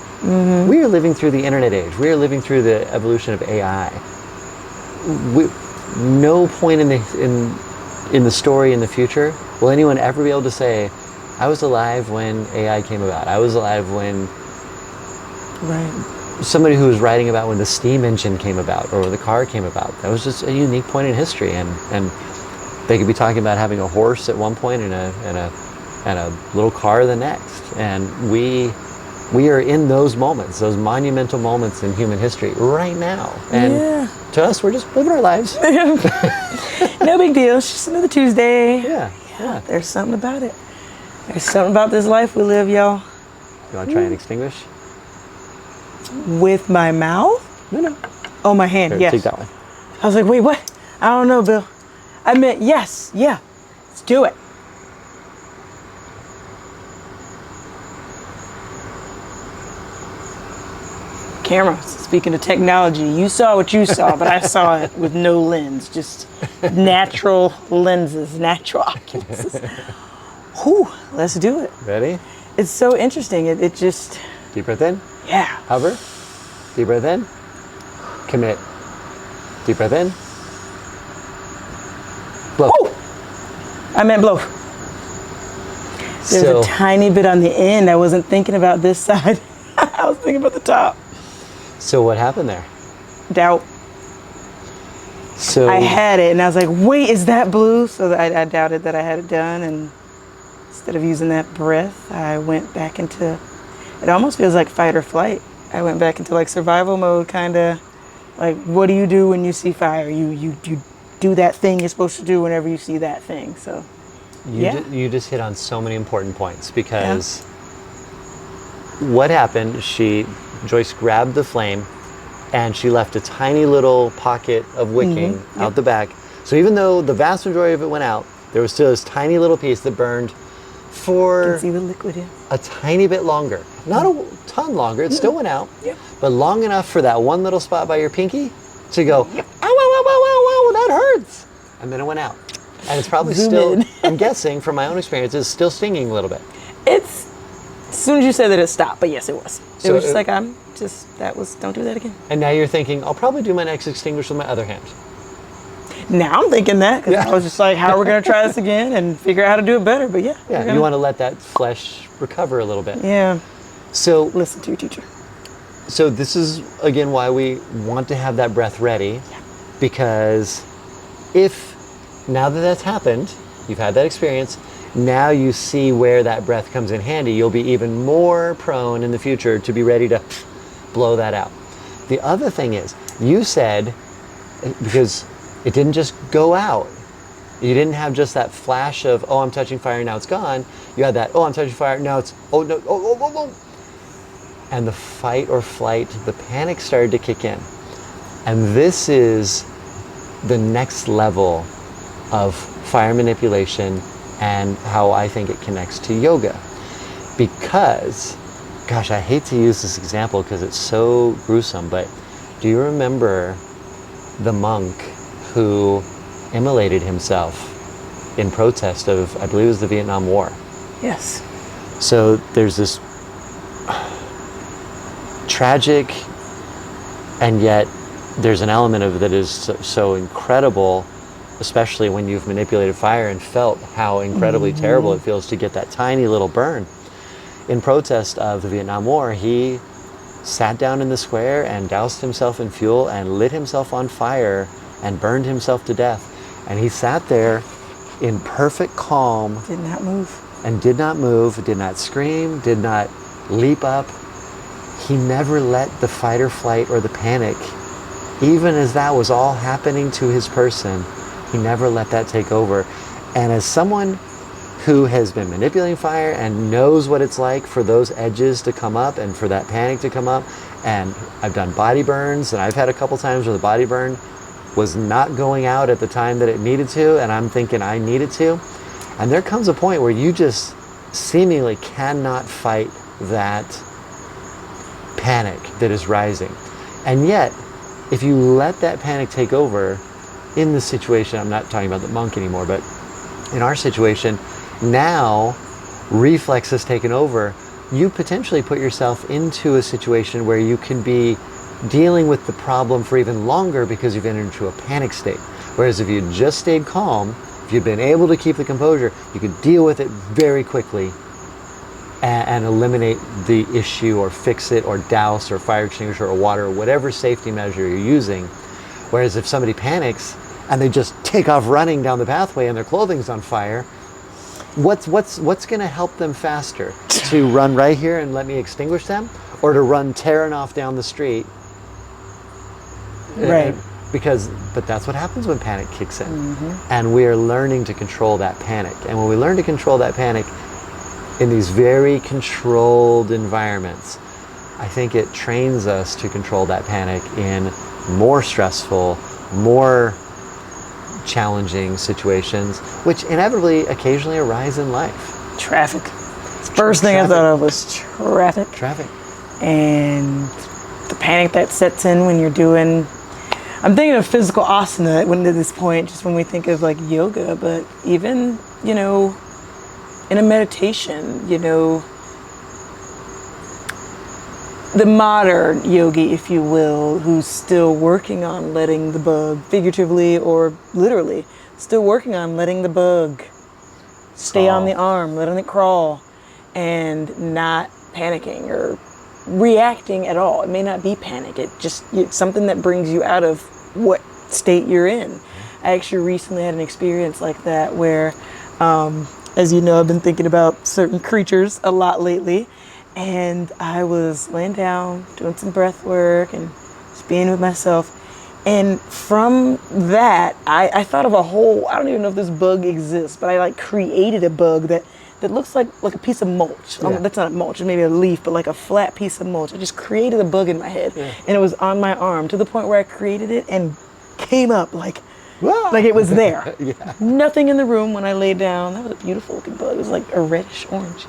We are living through the internet age. We are living through the evolution of AI. No point in the story in the future will anyone ever be able to say, I was alive when AI came about. I was alive when somebody who was writing about when the steam engine came about or when the car came about. That was just a unique point in history, and they could be talking about having a horse at one point and a little car the next. And we are in those moments, those monumental moments in human history right now. And to us, we're just living our lives. No big deal. It's just another Tuesday. Yeah. There's something about it. There's something about this life we live, y'all. You want to try and extinguish? With my mouth? No. Oh, my hand, Here, yes. take that one. I was like, wait, what? I don't know, Bill. I meant yes, yeah. Let's do it. Camera, speaking of technology, you saw what you saw, but I saw it with no lens, just natural lenses, natural oculus. Whew, let's do it. Ready? It's so interesting. It just... Deep breath in. Yeah. Hover. Deep breath in. Commit. Deep breath in. Blow. Ooh. I meant blow. There's a tiny bit on the end. I wasn't thinking about this side. I was thinking about the top. So what happened there? Doubt. So I had it, and I was like, wait, is that blue? So I doubted that I had it done, and instead of using that breath, I went back into, it almost feels like fight or flight. I went back into like survival mode, kind of like, what do you do when you see fire? You do that thing you're supposed to do whenever you see that thing. So you just hit on so many important points, because what happened, Joyce grabbed the flame and she left a tiny little pocket of wicking out the back. So even though the vast majority of it went out, there was still this tiny little piece that burned for you can see the liquid in. a tiny bit longer. Not a ton longer, it still went out, but long enough for that one little spot by your pinky to go, ow, ow, ow, ow, ow, that hurts. And then it went out. And it's probably still, I'm guessing from my own experience, it's still stinging a little bit. It's, as soon as you said that, it stopped, but yes, it was. It So was just like, don't do that again. And now you're thinking, I'll probably do my next extinguish with my other hand. Now I'm thinking that, because I was just like, how are we going to try this again and figure out how to do it better? But you want to let that flesh recover a little bit. Yeah. So Listen to your teacher. So this is, again, why we want to have that breath ready, because now that that's happened, you've had that experience, now you see where that breath comes in handy. You'll be even more prone in the future to be ready to blow that out. The other thing is, you said, because it didn't just go out, you didn't have just that flash of, oh, I'm touching fire, now it's gone. You had that, oh, I'm touching fire, now it's, oh, no, oh. And the fight or flight, the panic started to kick in. And this is the next level of fire manipulation and how I think it connects to yoga. Because, gosh, I hate to use this example because it's so gruesome, but do you remember the monk who immolated himself in protest of, I believe it was the Vietnam War? Yes. So there's this tragic, and yet there's an element of it that is so incredible, especially when you've manipulated fire and felt how incredibly terrible it feels to get that tiny little burn. In protest of the Vietnam War, he sat down in the square and doused himself in fuel and lit himself on fire and burned himself to death. And he sat there in perfect calm. Did not move. And did not move, did not scream, did not leap up. he never let the fight or flight or the panic, even as that was all happening to his person, he never let that take over. And as someone who has been manipulating fire and knows what it's like for those edges to come up and for that panic to come up, and I've done body burns, and I've had a couple times where the body burn was not going out at the time that it needed to, and I'm thinking I needed to. And there comes a point where you just seemingly cannot fight that panic that is rising. And yet, if you let that panic take over in the situation, I'm not talking about the monk anymore, but in our situation, now reflex has taken over, you potentially put yourself into a situation where you can be dealing with the problem for even longer because you've entered into a panic state. Whereas if you just stayed calm, if you'd been able to keep the composure, you could deal with it very quickly and eliminate the issue or fix it or douse or fire extinguisher or water or whatever safety measure you're using. Whereas if somebody panics and they just take off running down the pathway and their clothing's on fire, what's going to help them faster? To run right here and let me extinguish them, or to run tearing off down the street? Right. But that's what happens when panic kicks in. And we are learning to control that panic. And when we learn to control that panic in these very controlled environments, I think it trains us to control that panic in more stressful, more challenging situations, which inevitably occasionally arise in life. Traffic. First thing I thought of was traffic. Traffic. And the panic that sets in when you're doing, I'm thinking of physical asana when at this point, just when we think of like yoga, but even, you know, in a meditation, you know, the modern yogi, if you will, who's still working on letting the bug, figuratively or literally, still working on letting the bug stay on the arm, letting it crawl, and not panicking or reacting at all. It may not be panic. It's something that brings you out of what state you're in. I actually recently had an experience like that where, as you know, I've been thinking about certain creatures a lot lately. And I was laying down, doing some breath work and just being with myself. And from that, I thought of a whole, I don't even know if this bug exists, but I like created a bug that looks like a piece of mulch. Yeah. That's not mulch, maybe a leaf, but like a flat piece of mulch. I just created a bug in my head, and it was on my arm to the point where I created it and came up like it was there. Yeah. Nothing in the room when I laid down. That was a beautiful looking bug. It was like a reddish orange.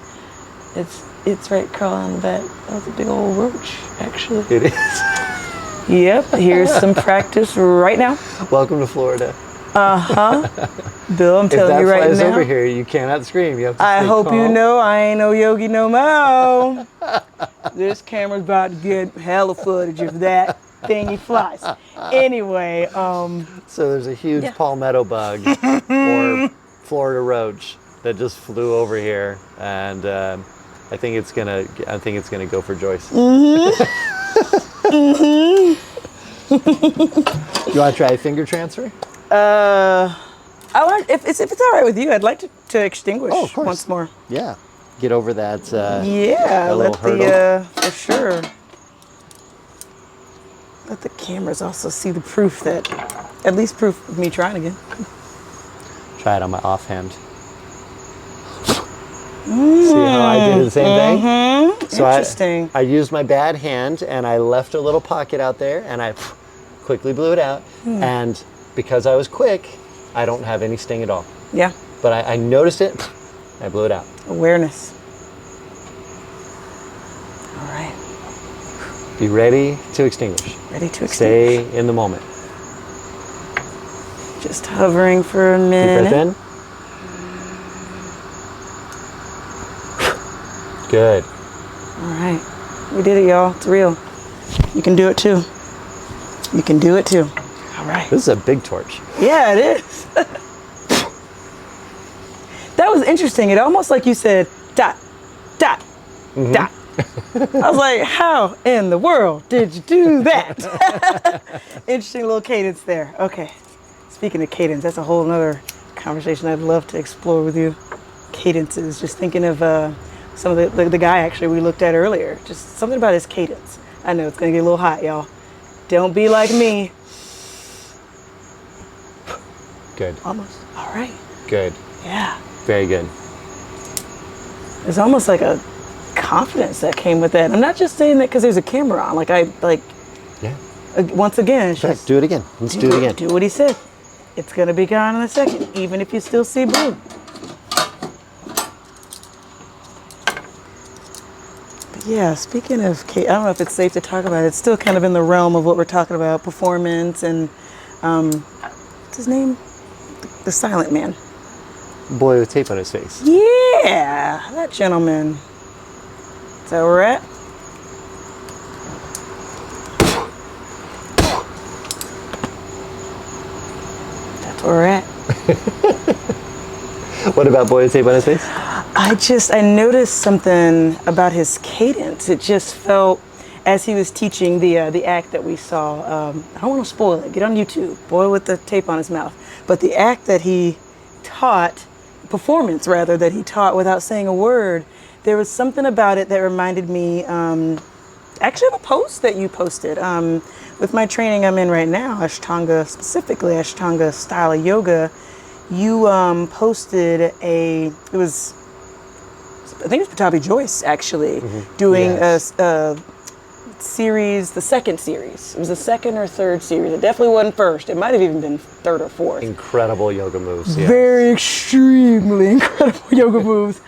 It's right crawling on the back. That was a big old roach, actually. It is. Yep, here's some practice right now. Welcome to Florida. Bill, I'm telling you right now. If that flies over here, you cannot scream. You have to I stay hope calm. you know I ain't no yogi no mo. This camera's about to get hella footage if that thingy flies. Anyway, So there's a huge palmetto bug or Florida roach that just flew over here, and I think it's gonna go for Joyce. You want to try a finger transfer? I want if it's all right with you, I'd like to extinguish Oh, of course. once more. Yeah. Get over that. Yeah, that let little hurdle. for sure. Let the cameras also see the proof that, at least proof of me trying again. Try it on my offhand. See how I did the same thing? So Interesting. I used my bad hand and I left a little pocket out there and I quickly blew it out. And because I was quick, I don't have any sting at all. Yeah, But I noticed it, I blew it out. awareness. All right, Be ready to extinguish. ready to extinguish. Stay in the moment. Just hovering for a Deep minute. breath in. Good. All right, we did it, y'all. It's real. You can do it too. You can do it too. All right. This is a big torch. Yeah, it is. That was interesting. It almost like you said, dot, dot, dot. I was like, how in the world did you do that? Interesting little cadence there. Okay. Speaking of cadence, that's a whole nother conversation I'd love to explore with you. Cadences, just thinking of some of the guy actually we looked at earlier. Just something about his cadence. I know it's gonna get a little hot, y'all. Don't be like me. Good. Almost. All right. Good. Yeah. Very good. There's almost like a confidence that came with that. I'm not just saying that because there's a camera on. Yeah. Once again, it's just Do it again. Let's do it again. do what he said. It's gonna be gone in a second, even if you still see blue. But yeah, speaking of I don't know if it's safe to talk about it. It's still kind of in the realm of what we're talking about, performance and what's his name? The silent man. Boy with tape on his face. Yeah, that gentleman. Is that where we're at? That's where we're at. What about boy with tape on his face? I noticed something about his cadence. It just felt, as he was teaching the act that we saw, I don't want to spoil it, get on YouTube, boy with the tape on his mouth. But the act that he taught, performance rather, that he taught without saying a word, there was something about it that reminded me, actually of a post that you posted. With my training I'm in right now, Ashtanga, specifically Ashtanga style of yoga, you posted I think it was Patabi Joyce actually, doing Yes. a series, the second series. It was the second or third series. It definitely wasn't first. It might have even been third or fourth. Incredible yoga moves. Yes. Very extremely incredible yoga moves.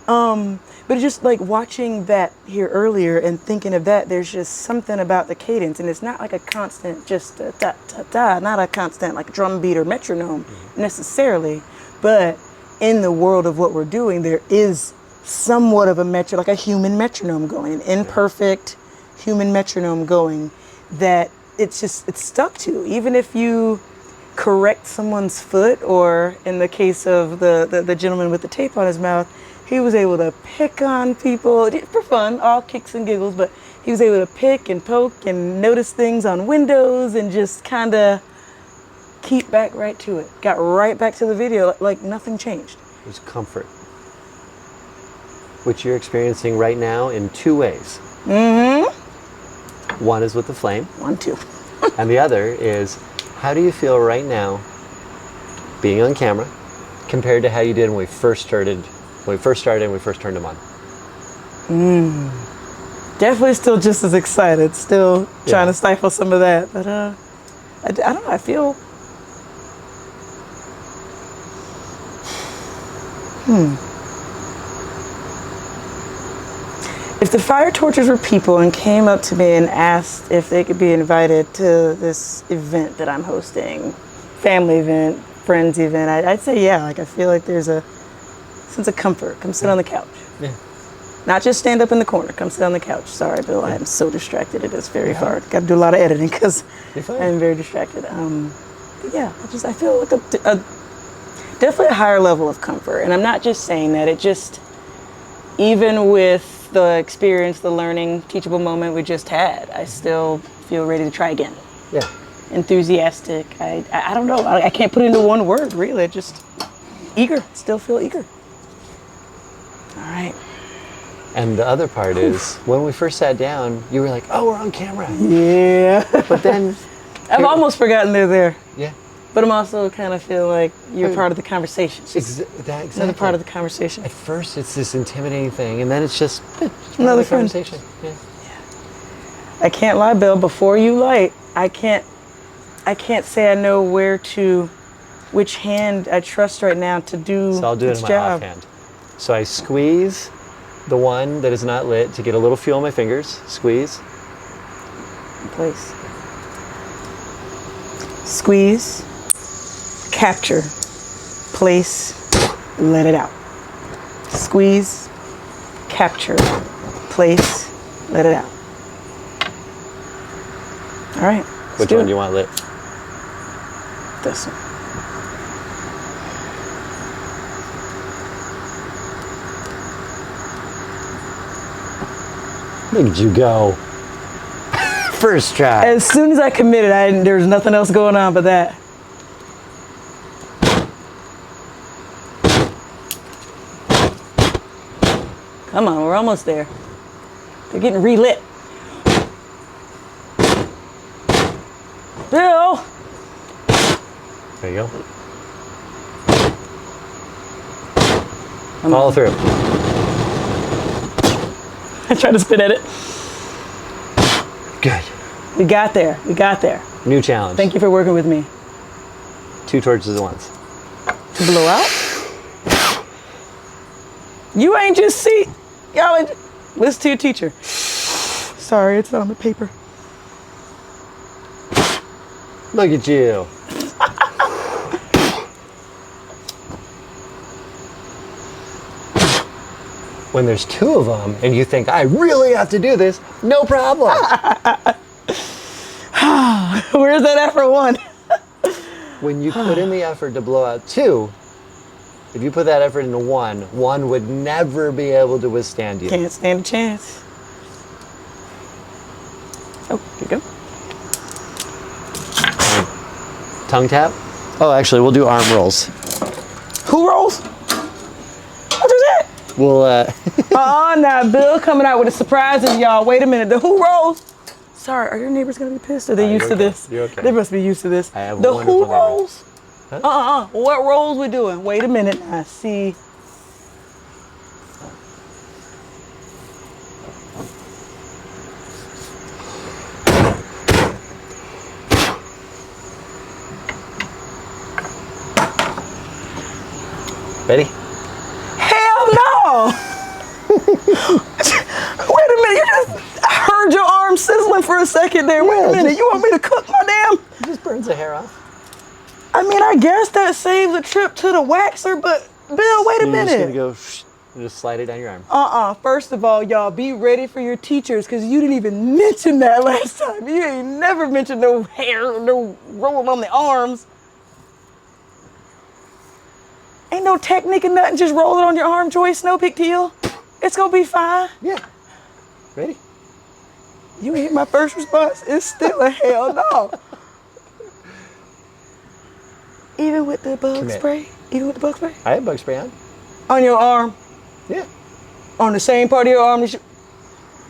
But it's just like watching that here earlier and thinking of that, there's just something about the cadence, and it's not like a constant, just da da da, not a constant like drum beat or metronome necessarily, but in the world of what we're doing, there is somewhat of a like a human metronome going, an imperfect human metronome going, that it's stuck to, even if you correct someone's foot, or in the case of the gentleman with the tape on his mouth, he was able to pick on people for fun, all kicks and giggles, but he was able to pick and poke and notice things on windows and just kind of keep back right to it. Got right back to the video like nothing changed. It was comfort, which you're experiencing right now in two ways. One is with the flame. 1, 2. And the other is, how do you feel right now being on camera compared to how you did when we first started and we first turned them on? Definitely still just as excited, still trying to stifle some of that, but I don't know, I feel if the fire torches were people and came up to me and asked if they could be invited to this event that I'm hosting, family event, friends event, I'd say yeah. Like I feel like there's a sense of comfort. Come sit on the couch. Yeah. Not just stand up in the corner. Come sit on the couch. Sorry, Bill. I am so distracted. It is very hard. Got to do a lot of editing because I'm very distracted. But yeah, I feel like a definitely a higher level of comfort. And I'm not just saying that. It just, even with the experience, the learning, teachable moment we just had, I still feel ready to try again. Yeah. Enthusiastic. I don't know. I can't put it into one word, really. Just eager. Still feel eager. All right. And the other part is, when we first sat down, you were like, oh, we're on camera. Yeah. But then... I've almost forgotten they're there. Yeah. But I'm also kind of feel like you're part of the conversation. Exactly. Another part of the conversation. At first, it's this intimidating thing, and then it's just Another friend. conversation. Yeah. I can't lie, Bill. Before you light, I can't say I know which hand I trust right now to do So I'll do it its in my job. offhand. So I squeeze the one that is not lit to get a little feel on my fingers. Squeeze. In place. Squeeze. Capture. Place. Let it out. Squeeze. Capture. Place. Let it out. All right. Which one do you want lit? This one. Look at you go. First try. As soon as I committed, there was nothing else going on but that. Come on, we're almost there. They're getting relit. Bill! There you go. Follow through. I tried to spit at it. Good. We got there. We got there. New challenge. Thank you for working with me. 2 torches at once. To blow out? You ain't just see. Y'all ain't. Listen to your teacher. Sorry, it's not on the paper. Look at you. When there's 2 of them and you think, I really have to do this, no problem. Where's that effort one? When you put in the effort to blow out 2, if you put that effort into one would never be able to withstand you. Can't stand a chance. Oh, here you go. Tongue tap? Oh, actually, we'll do arm rolls. Who rolls? What is that? We'll, Now Bill coming out with a surprises, y'all. Wait a minute. The who rolls? Sorry, are your neighbors gonna be pissed? Or are they used to okay. this? You're okay. They must be used to this. I have the wonderful who rolls? Huh? What rolls we doing? Wait a minute. I see. Ready? Hell no! Wait a minute, I heard your arm sizzling for a second there. Wait a minute, you want me to cook my damn? It just burns the hair off. I mean, I guess that saves a trip to the waxer, but Bill, wait a You're minute. just gonna go and just slide it down your arm. First of all, y'all be ready for your teachers, because you didn't even mention that last time. You ain't never mentioned no hair, no rolling on the arms. Ain't no technique or nothing, just roll it on your arm, Joyce, no big deal. It's gonna be fine. Yeah. Ready? You ain't my first response. It's still a hell no. Even with the bug Commit. spray? Even with the bug spray? I have bug spray on. On your arm? Yeah. On the same part of your arm that you...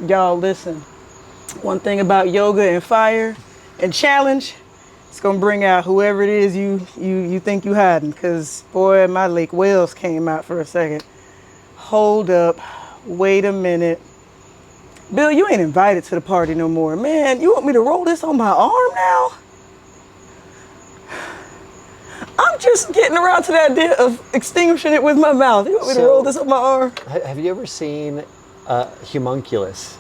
Y'all, listen. One thing about yoga and fire and challenge, it's gonna bring out whoever it is you think you hiding. Cause boy, my Lake Wales came out for a second. Hold up, wait a minute. Bill, you ain't invited to the party no more. Man, you want me to roll this on my arm now? I'm just getting around to the idea of extinguishing it with my mouth. You want me to roll this on my arm? Have you ever seen homunculus?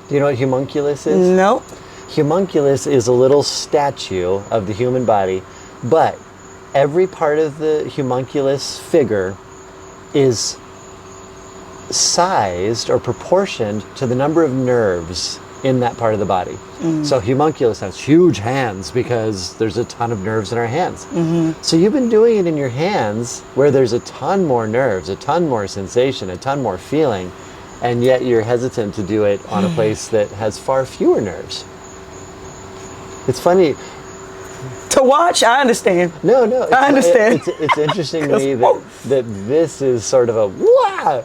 Do you know what homunculus is? Nope. Homunculus is a little statue of the human body, but every part of the homunculus figure is sized or proportioned to the number of nerves in that part of the body. So homunculus has huge hands because there's a ton of nerves in our hands. So you've been doing it in your hands where there's a ton more nerves, a ton more sensation, a ton more feeling, and yet you're hesitant to do it on a place that has far fewer nerves. It's funny. To watch, I understand. No, I understand. It's interesting to me that this is sort of a wah,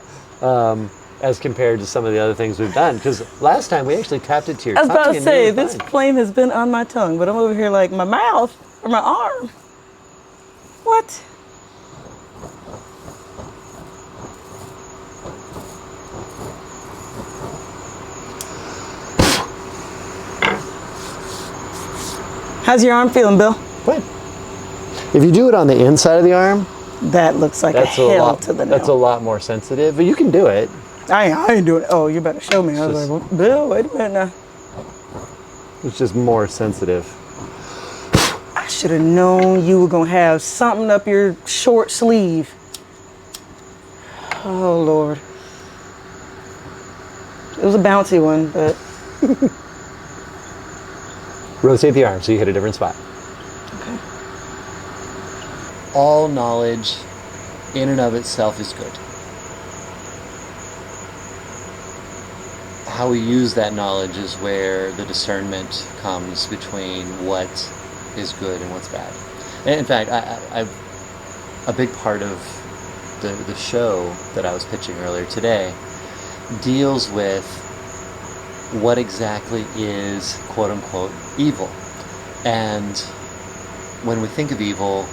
as compared to some of the other things we've done. Because last time we actually tapped it to your I was tongue. about to and say, you were this fine. flame has been on my tongue, but I'm over here like my mouth or my arm. What? How's your arm feeling, Bill? Fine. If you do it on the inside of the arm, That looks like a hell to the nail. that's a lot more sensitive, but you can do it. I ain't doing it. Oh, you better show me. I was Just- like, well, Bill, wait a minute now. It's just more sensitive. I should have known you were going to have something up your short sleeve. Oh, Lord. It was a bouncy one, but Rotate the arm so you hit a different spot. okay. All knowledge in and of itself is good. How we use that knowledge is where the discernment comes between what is good and what's bad. And in fact, a big part of the show that I was pitching earlier today deals with what exactly is quote-unquote evil. And when we think of evil,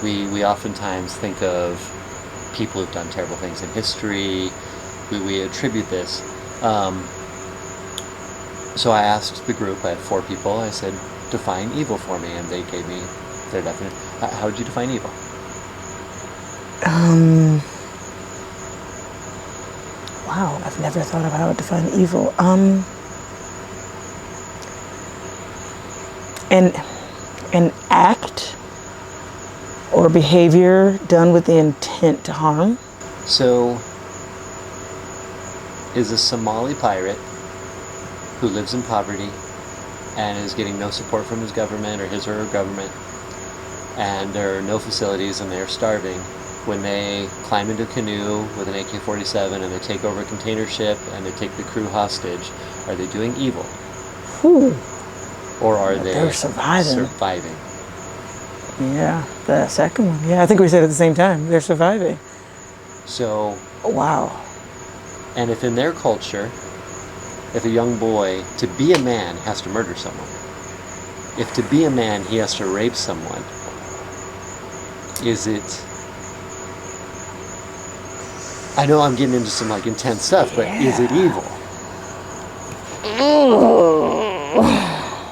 we oftentimes think of people who've done terrible things in history. We attribute this. So I asked the group, I had 4 people, I said, define evil for me, and they gave me their definition. How would you define evil? Wow, I've never thought of how to define evil. An act or behavior done with the intent to harm. So, is a Somali pirate who lives in poverty and is getting no support from his government or his or her government, and there are no facilities and they're starving, when they climb into a canoe with an AK-47 and they take over a container ship and they take the crew hostage, are they doing evil? Whew. Or are they surviving? Yeah, the second one. Yeah, I think we said it at the same time. They're surviving. So... Wow. And if in their culture, if a young boy, to be a man, has to murder someone, if to be a man he has to rape someone, is it... I know I'm getting into some like intense stuff, but is it evil?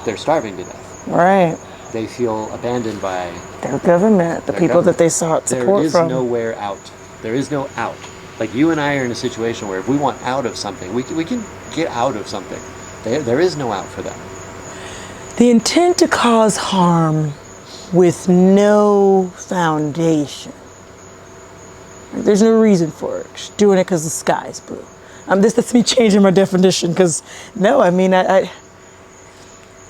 They're starving to death. Right. They feel abandoned by their government, the people that they sought support from. There is nowhere out. There is no out. Like you and I are in a situation where if we want out of something, we can get out of something. There is no out for them. The intent to cause harm with no foundation. There's no reason for it. Just doing it because the sky's blue. That's me changing my definition because no, I mean,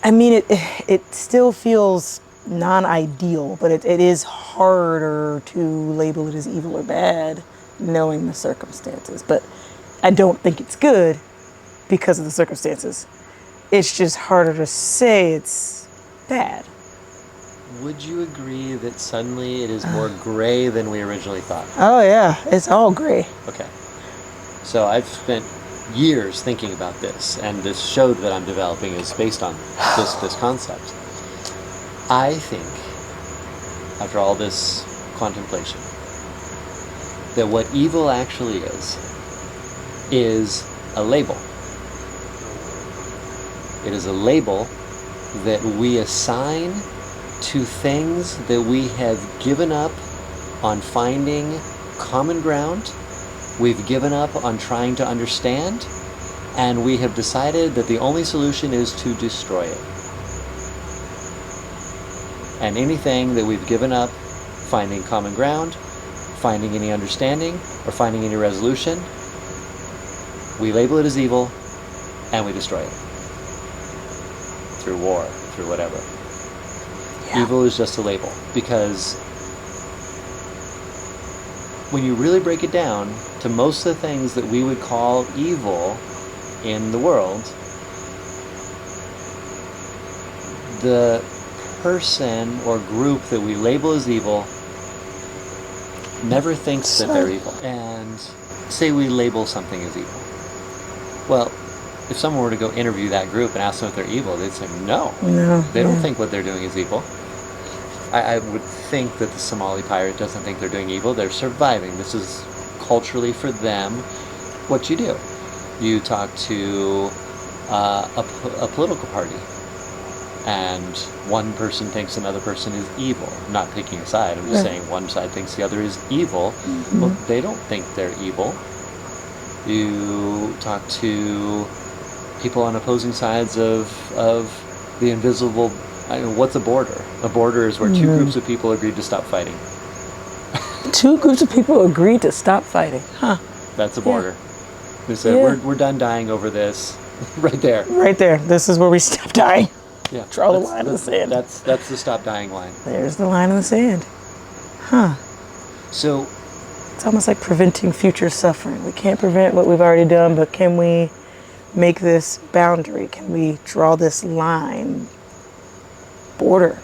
it still feels non-ideal, but it is harder to label it as evil or bad, knowing the circumstances. But I don't think it's good because of the circumstances. It's just harder to say it's bad. Would you agree that suddenly it is more gray than we originally thought? Oh yeah, it's all gray. Okay. So I've spent years thinking about this, and this show that I'm developing is based on this concept. I think, after all this contemplation, that what evil actually is a label. It is a label that we assign to things that we have given up on finding common ground, we've given up on trying to understand, and we have decided that the only solution is to destroy it. And anything that we've given up finding common ground, finding any understanding, or finding any resolution, we label it as evil, and we destroy it. Through war, through whatever. Yeah. Evil is just a label, because when you really break it down to most of the things that we would call evil in the world, the person or group that we label as evil never thinks that they're evil. And say we label something as evil. Well, if someone were to go interview that group and ask them if they're evil, they'd say no. They don't think what they're doing is evil. I would think that the Somali pirate doesn't think they're doing evil. They're surviving. This is culturally for them what you do. You talk to a political party, and one person thinks another person is evil. I'm not picking a side. I'm just saying one side thinks the other is evil. Mm-hmm. Well, they don't think they're evil. You talk to people on opposing sides of the invisible. What's a border? A border is where two groups of people agreed to stop fighting. Two groups of people agreed to stop fighting. Huh. That's a border. They said, we're done dying over this. Right there. Right there. This is where we stop dying. Yeah. Draw the line in the sand. That's the stop dying line. There's the line in the sand. Huh. So it's almost like preventing future suffering. We can't prevent what we've already done, but can we make this boundary? Can we draw this line? Border.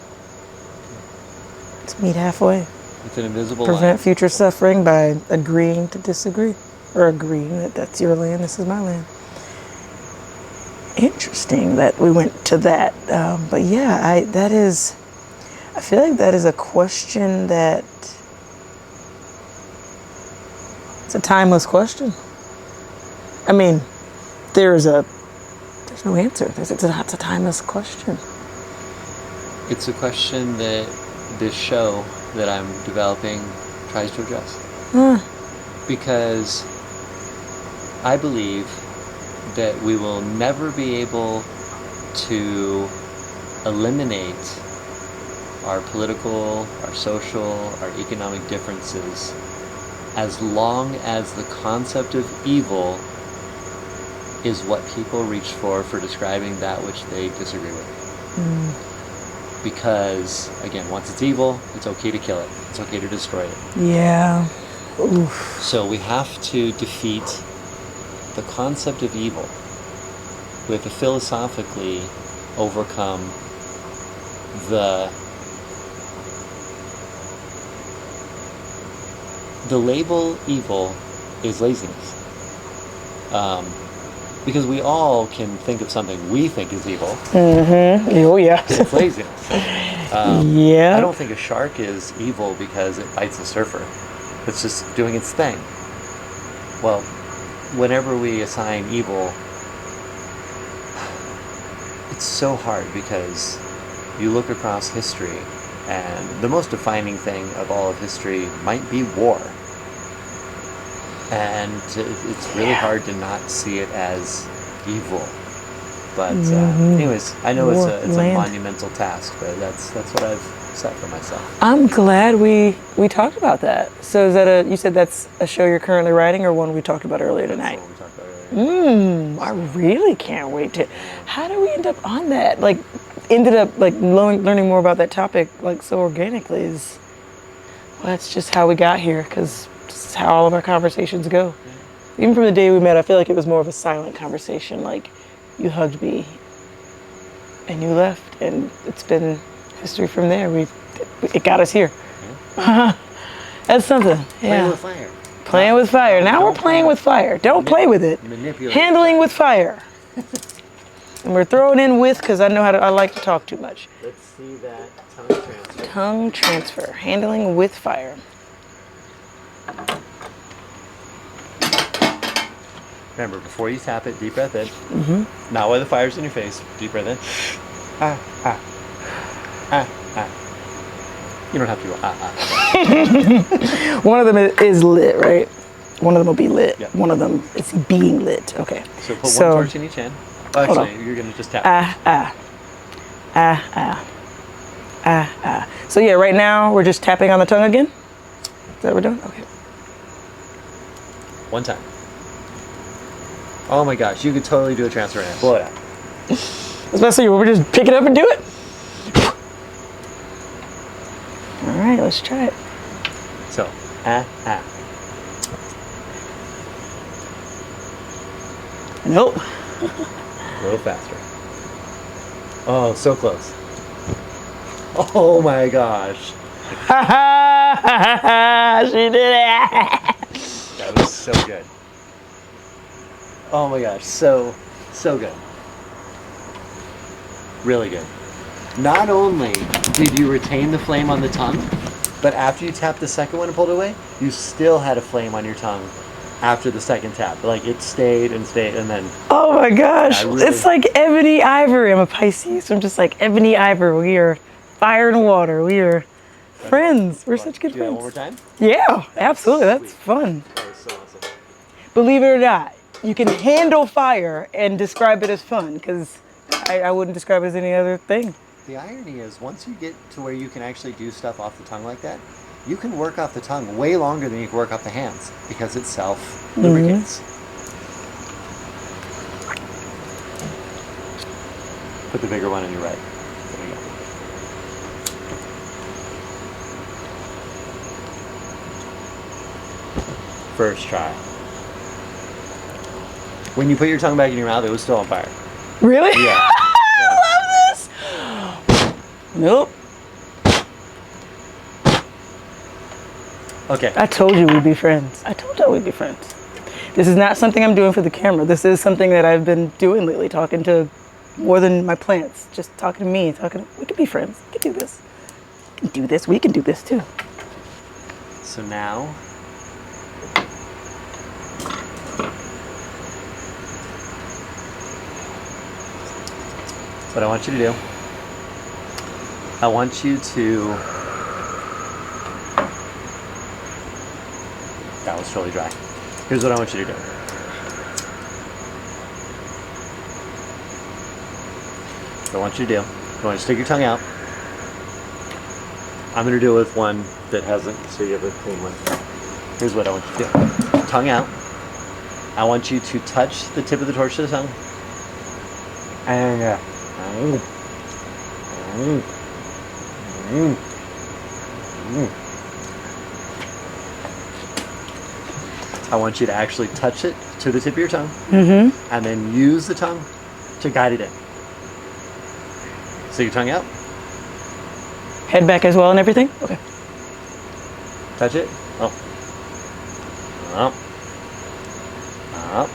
Let's meet halfway. It's an invisible Prevent line. future suffering by agreeing to disagree, or agreeing that that's your land, this is my land. Interesting that we went to that. But yeah, I feel like that is a question that, it's a timeless question. I mean, there's no answer. It's a timeless question. It's a question that this show that I'm developing tries to address. Because I believe that we will never be able to eliminate our political, our social, our economic differences as long as the concept of evil is what people reach for describing that which they disagree with. Because, again, once it's evil, it's okay to kill it. It's okay to destroy it. Yeah. Oof. So we have to defeat the concept of evil. We have to philosophically overcome the label evil is laziness. Because we all can think of something we think is evil. Mm-hmm. Oh, yeah. It's laziness. Yeah. I don't think a shark is evil because it bites a surfer. It's just doing its thing. Well, whenever we assign evil, it's so hard because you look across history and the most defining thing of all of history might be war. And it's really hard to not see it as evil. But anyways, I know it's a monumental task, but that's what I've set for myself. I'm glad we talked about that. So is that you said that's a show you're currently writing, or one we talked about earlier tonight? That's the one we talked about earlier. I really can't wait to. How did we end up on that? Like, ended up like learning more about that topic like so organically. That's just how we got here, because this is how all of our conversations go. Even from the day we met, I feel like it was more of a silent conversation. Like, you hugged me and you left, and it's been history from there. It got us here. That's something. Playing with fire. Playing with fire. Now we're playing with fire. Don't play with it. Manipulate. Handling with fire. And we're throwing in with, because I like to talk too much. Let's see that tongue transfer. Tongue transfer. Handling with fire. Remember, before you tap it, deep breath in. Not while the fire's in your face. Deep breath in. Ah, ah. Ah, ah. You don't have to go ah, ah. One of them is lit, right? One of them will be lit. Yeah. One of them is being lit. Okay. So put one torch in each hand. Oh, actually, you're going to just tap. Ah, ah. Ah, ah. Ah, ah. So yeah, right now we're just tapping on the tongue again? Is that what we're doing? Okay. One time. Oh my gosh, you could totally do a transfer in it. Blow it out. Especially when we just pick it up and do it. All right, let's try it. So, ah, ah. Nope. A little faster. Oh, so close. Oh my gosh. Ha ha ha ha! She did it. That was so good. Oh my gosh, so good. Really good. Not only did you retain the flame on the tongue, but after you tapped the second one and pulled it away, you still had a flame on your tongue after the second tap. Like, it stayed and then... Oh my gosh. Yeah, really, it's like ebony ivory. I'm a Pisces, so I'm just like ebony ivory. We are fire and water. We are friends. We're such good Do that friends. one more time? Yeah, absolutely. That's fun. That was so awesome. Believe it or not, you can handle fire and describe it as fun, because I wouldn't describe it as any other thing. The irony is, once you get to where you can actually do stuff off the tongue like that, you can work off the tongue way longer than you can work off the hands, because it self-lubricates. Put the bigger one on your right. There you go. First try. When you put your tongue back in your mouth, it was still on fire. Really? Yeah. I love this. Nope. Okay. I told you we'd be friends. I told you we'd be friends. This is not something I'm doing for the camera. This is something that I've been doing lately, talking to more than my plants. Just talking to me, we could be friends. We could do this. We can do this. We can do this too. So now, what I want you to do, I want you to, that was totally dry. Here's what I want you to do. What I want you to do, I want you to stick your tongue out. I'm going to do it with one that hasn't, so you have a clean one. Here's what I want you to do. Tongue out. I want you to touch the tip of the torch to the tongue. And I want you to actually touch it to the tip of your tongue, and then use the tongue to guide it in. So your tongue out. Head back as well and everything? Okay. Touch it. Oh. Up. Up.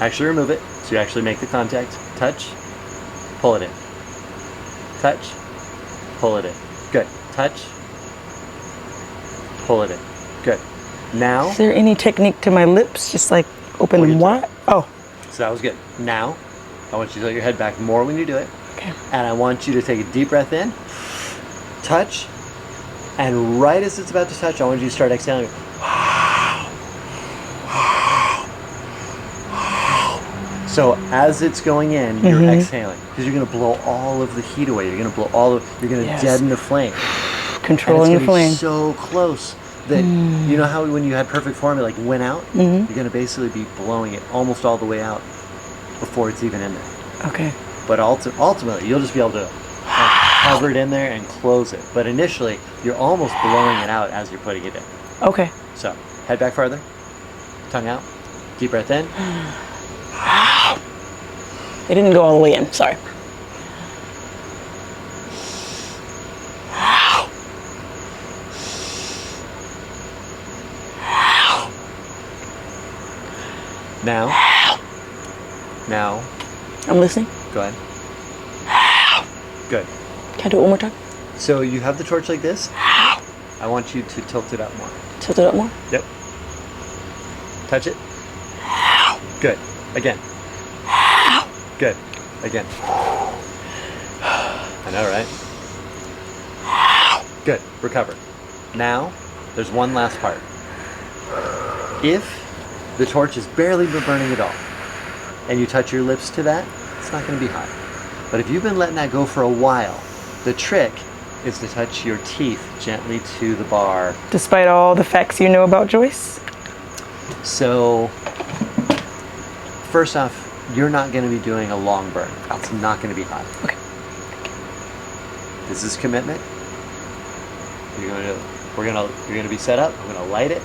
Actually remove it. So you actually make the contact. Touch. Pull it in. Touch. Pull it in. Good. Touch. Pull it in. Good. Now. Is there any technique to my lips? Just like open them wide? Oh. So that was good. Now, I want you to tilt your head back more when you do it. Okay. And I want you to take a deep breath in. Touch. And right as it's about to touch, I want you to start exhaling. So as it's going in, you're exhaling because you're going to blow all of the heat away. You're going to blow you're going to deaden the flame. Controlling the flame. Be so close that you know how when you had perfect form, it like went out. You're going to basically be blowing it almost all the way out before it's even in there. Okay. But ultimately, you'll just be able to cover it in there and close it. But initially, you're almost blowing it out as you're putting it in. Okay. So head back farther, tongue out, deep breath in. It didn't go all the way in. Sorry. Now. I'm listening. Go ahead. Good. Can I do it one more time? So you have the torch like this. I want you to tilt it up more. Tilt it up more? Yep. Touch it. Good. Again. Good. Again. I know, right? Good. Recover. Now, there's one last part. If the torch is barely burning at all, and you touch your lips to that, it's not going to be hot. But if you've been letting that go for a while, the trick is to touch your teeth gently to the bar. Despite all the facts you know about Joyce? So, first off, you're not going to be doing a long burn. It's not going to be hot. Okay. This is commitment. You're going to be set up. I'm going to light it.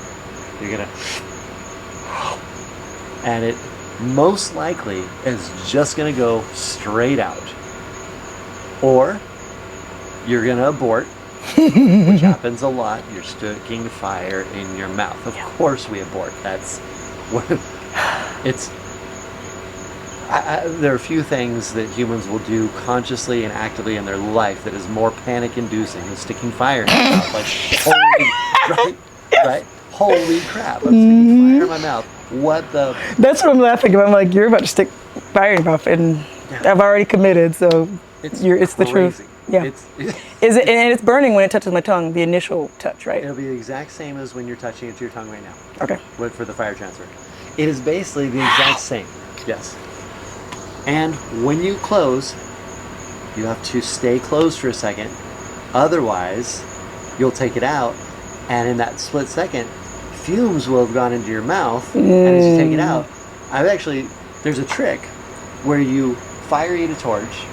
You're going to, and it most likely is just going to go straight out. Or you're going to abort, which happens a lot. You're sticking fire in your mouth. Of course we abort. That's what it's. There are a few things that humans will do consciously and actively in their life that is more panic-inducing than sticking fire in their mouth. Like, right? Holy crap! I'm sticking fire in my mouth. What the? That's what I'm laughing about. I'm like, you're about to stick fire in your mouth, and I've already committed, so it's the truth. Yeah. Is it? And it's burning when it touches my tongue. The initial touch, right? It'll be the exact same as when you're touching it to your tongue right now. Okay. For the fire transfer, it is basically the exact same. Yes. And when you close, you have to stay closed for a second. Otherwise, you'll take it out, and in that split second, fumes will have gone into your mouth. And as you take it out, there's a trick where you fire eat a torch,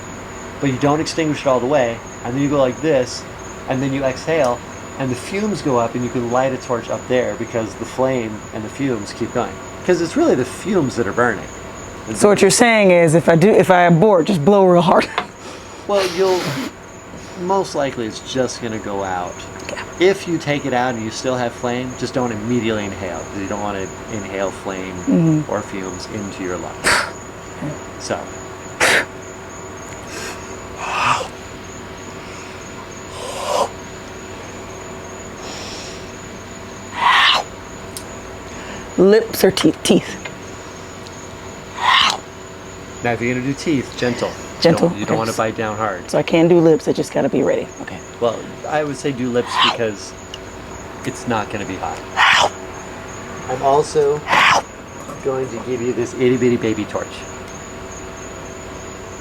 but you don't extinguish it all the way, and then you go like this, and then you exhale, and the fumes go up, and you can light a torch up there because the flame and the fumes keep going. Because it's really the fumes that are burning. So what you're saying is, if I abort, just blow real hard. Well, most likely it's just going to go out. Okay. If you take it out and you still have flame, just don't immediately inhale, because you don't want to inhale flame or fumes into your lungs. So. Lips or teeth? Now, if you're going to do teeth, gentle. Gentle. You don't want to bite down hard. So I can do lips, I just got to be ready. Okay. Well, I would say do lips because it's not going to be hot. I'm also going to give you this itty bitty baby torch.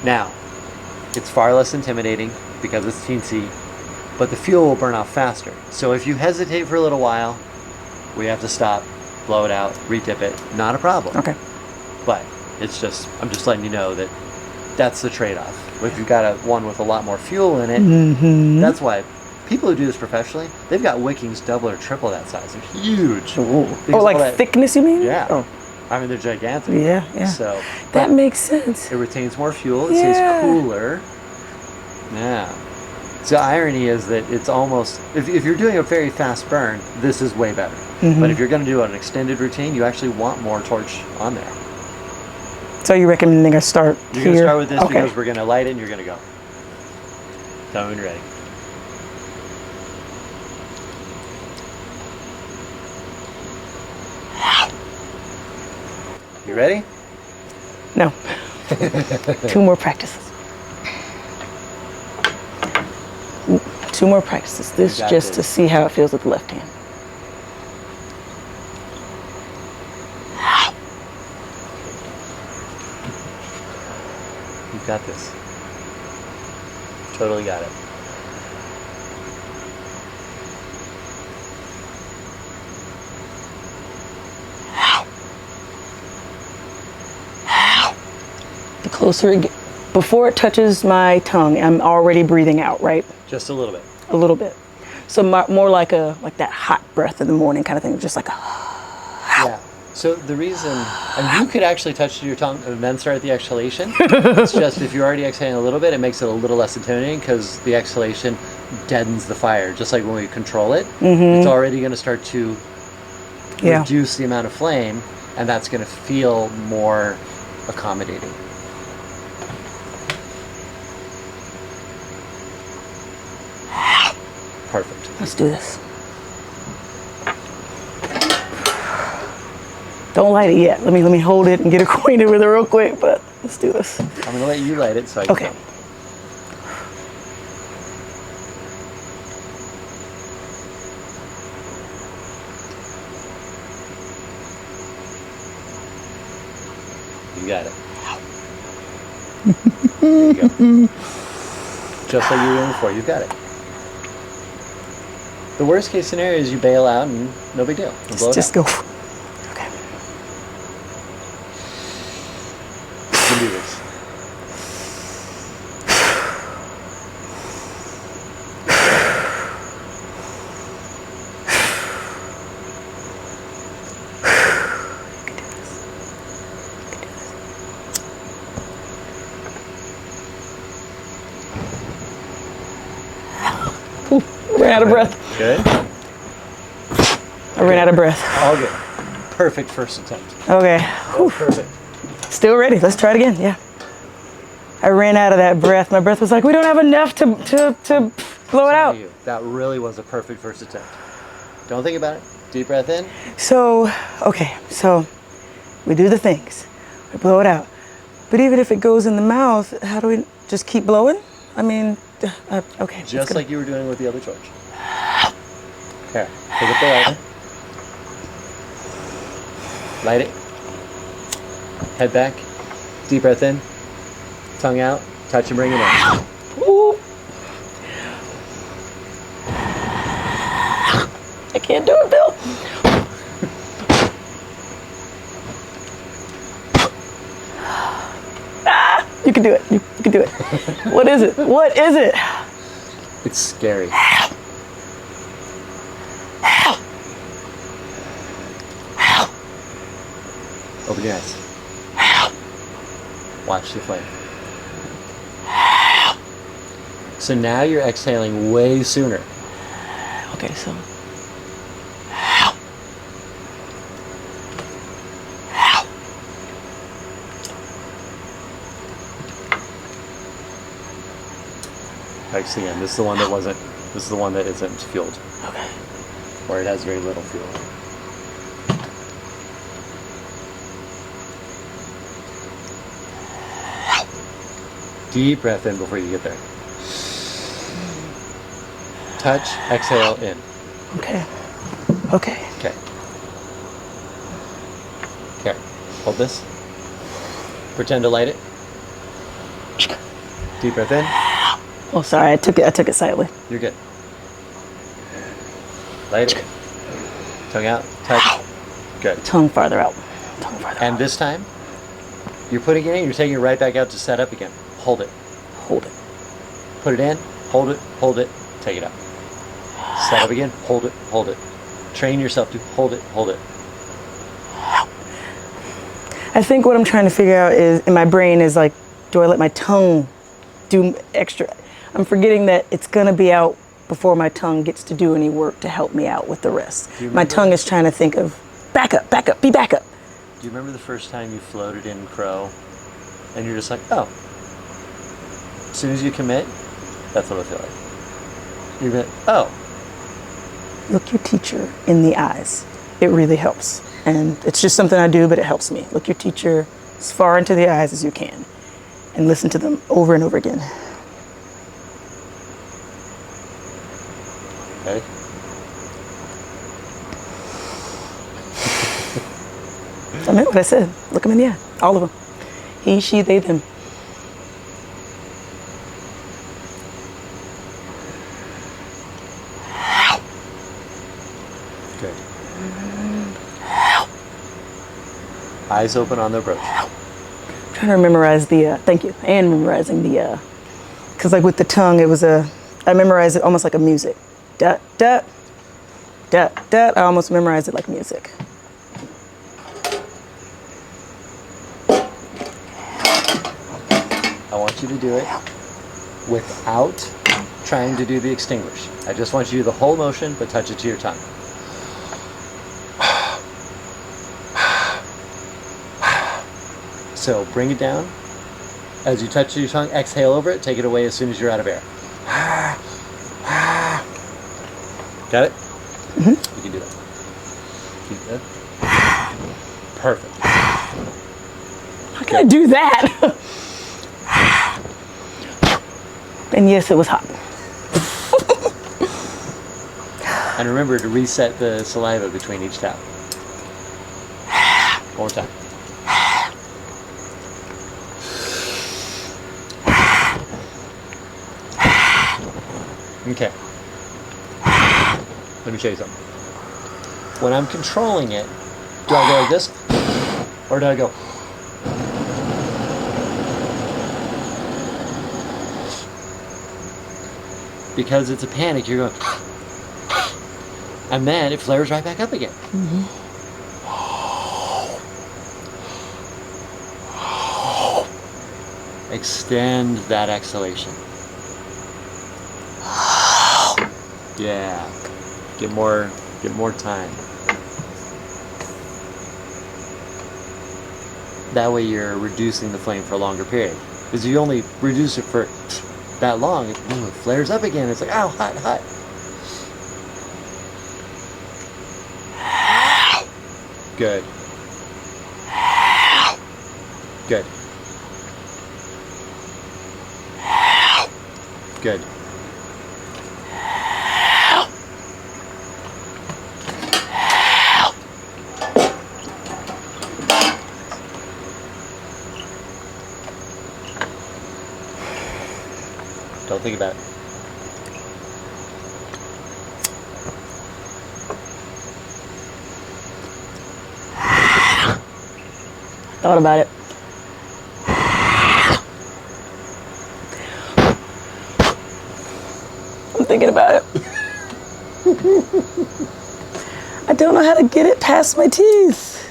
Now, it's far less intimidating because it's teensy, but the fuel will burn off faster. So if you hesitate for a little while, we have to stop, blow it out, redip it. Not a problem. Okay. But it's just, I'm just letting you know that that's the trade-off. If you've got one with a lot more fuel in it, that's why people who do this professionally, they've got wickings double or triple that size. They're huge. Oh, like thickness, you mean? Yeah. Oh. I mean, they're gigantic. Yeah. So that makes sense. it retains more fuel. It stays cooler. Yeah. So the irony is that it's almost, if you're doing a very fast burn, this is way better. But if you're going to do an extended routine, you actually want more torch on there. So you're recommending I start You're here? going to start with this Okay. because we're going to light it and you're going to go. Tell me when you're ready. You ready? No. 2 more practices. 2 more practices. This got just this. to see how it feels with the left hand. You've got this. Totally got it. The closer it gets, before it touches my tongue, I'm already breathing out, right? Just a little bit. A little bit. So more like that hot breath in the morning kind of thing, just like a. Yeah. So the reason, and you could actually touch your tongue and then start the exhalation. It's just if you're already exhaling a little bit, it makes it a little less intimidating because the exhalation deadens the fire. Just like when we control it, it's already going to start to reduce the amount of flame, and that's going to feel more accommodating. Perfect. Let's do this. Don't light it yet. Let me hold it and get acquainted with it real quick, but let's do this. I'm going to let you light it so I can Okay. go. You got it. There you go. Just like you were doing before, you've got it. The worst case scenario is you bail out and no big deal. We'll blow it Just out. go. Okay. You can do this. Ran out of breath. Good. I ran out of breath. All good. Perfect first attempt. Okay. Oh, perfect. Still ready. Let's try it again. Yeah. I ran out of that breath. My breath was like, we don't have enough to blow it out. That really was a perfect first attempt. Don't think about it. Deep breath in. So, okay. So we do the things. We blow it out. But even if it goes in the mouth, how do we just keep blowing? I mean, okay. Just like you were doing with the other torch. Here, pick up the lighter. Light it. Head back. Deep breath in. Tongue out. Touch and bring it in. Ooh. I can't do it, Bill. You can do it. You can do it. What is it? What is it? It's scary. Open your eyes. Watch the flame. So now you're exhaling way sooner. Okay, so. Actually, again, this is the one that wasn't, this is the one that isn't fueled. Okay. Or it has very little fuel. Deep breath in before you get there. Touch, exhale, in. Okay. Okay. Okay. Here, hold this. Pretend to light it. Deep breath in. Oh, sorry, I took it slightly. You're good. Light it. Tongue out. Touch. Good. Tongue farther out. Tongue farther out. And this time, you're putting it in, you're taking it right back out to set up again. Hold it. Hold it. Put it in, hold it, take it out. Set up again, hold it. Train yourself to hold it. I think what I'm trying to figure out is, in my brain, is like, do I let my tongue do extra? I'm forgetting that it's gonna be out before my tongue gets to do any work to help me out with the rest. My tongue is trying to think of, back up, be back up. Do you remember the first time you floated in crow? And you're just like, oh. As soon as you commit, that's what it'll feel like. You're like, oh. Look your teacher in the eyes. It really helps. And it's just something I do, but it helps me. Look your teacher as far into the eyes as you can and listen to them over and over again. Okay. I meant what I said. Look them in the eye. All of them. He, she, they, them. Good. Eyes open on the approach. I'm trying to memorize the, thank you, and memorizing the, because like with the tongue, it was I memorized it almost like a music. Dot, dot, dot, dot. I almost memorized it like music. I want you to do it without trying to do the extinguish. I just want you to do the whole motion, but touch it to your tongue. So bring it down. As you touch your tongue, exhale over it, take it away as soon as you're out of air. Got it? Mm-hmm. You can do that. Keep that. Perfect. How can I do that? And yes, it was hot. And remember to reset the saliva between each tap. One more time. Okay. Let me show you something. When I'm controlling it, do I go like this? Or do I go? Because it's a panic, you're going, and then it flares right back up again. Mm-hmm. Extend that exhalation. Yeah. Get more time. That way you're reducing the flame for a longer period. Because you only reduce it for that long, it flares up again. It's like, ow, hot, hot. Good. Good. Good. Don't think about it. Thought about it. I'm thinking about it. I don't know how to get it past my teeth.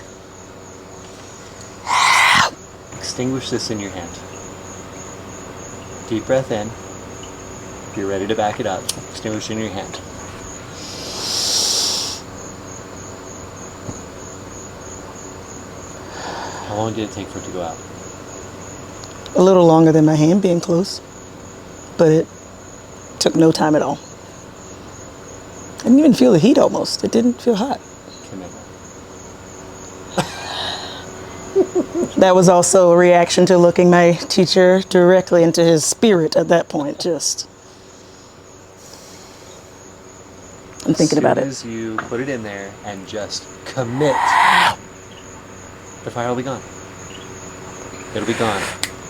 Extinguish this in your hand. Deep breath in. Get ready to back it up. Extinguish in your hand. How long did it take for it to go out? A little longer than my hand being closed, but it took no time at all. I didn't even feel the heat almost. It didn't feel hot. That was also a reaction to looking my teacher directly into his spirit at that point. Just, I'm thinking about it. As soon as you put it in there and just commit, the fire will be gone. It'll be gone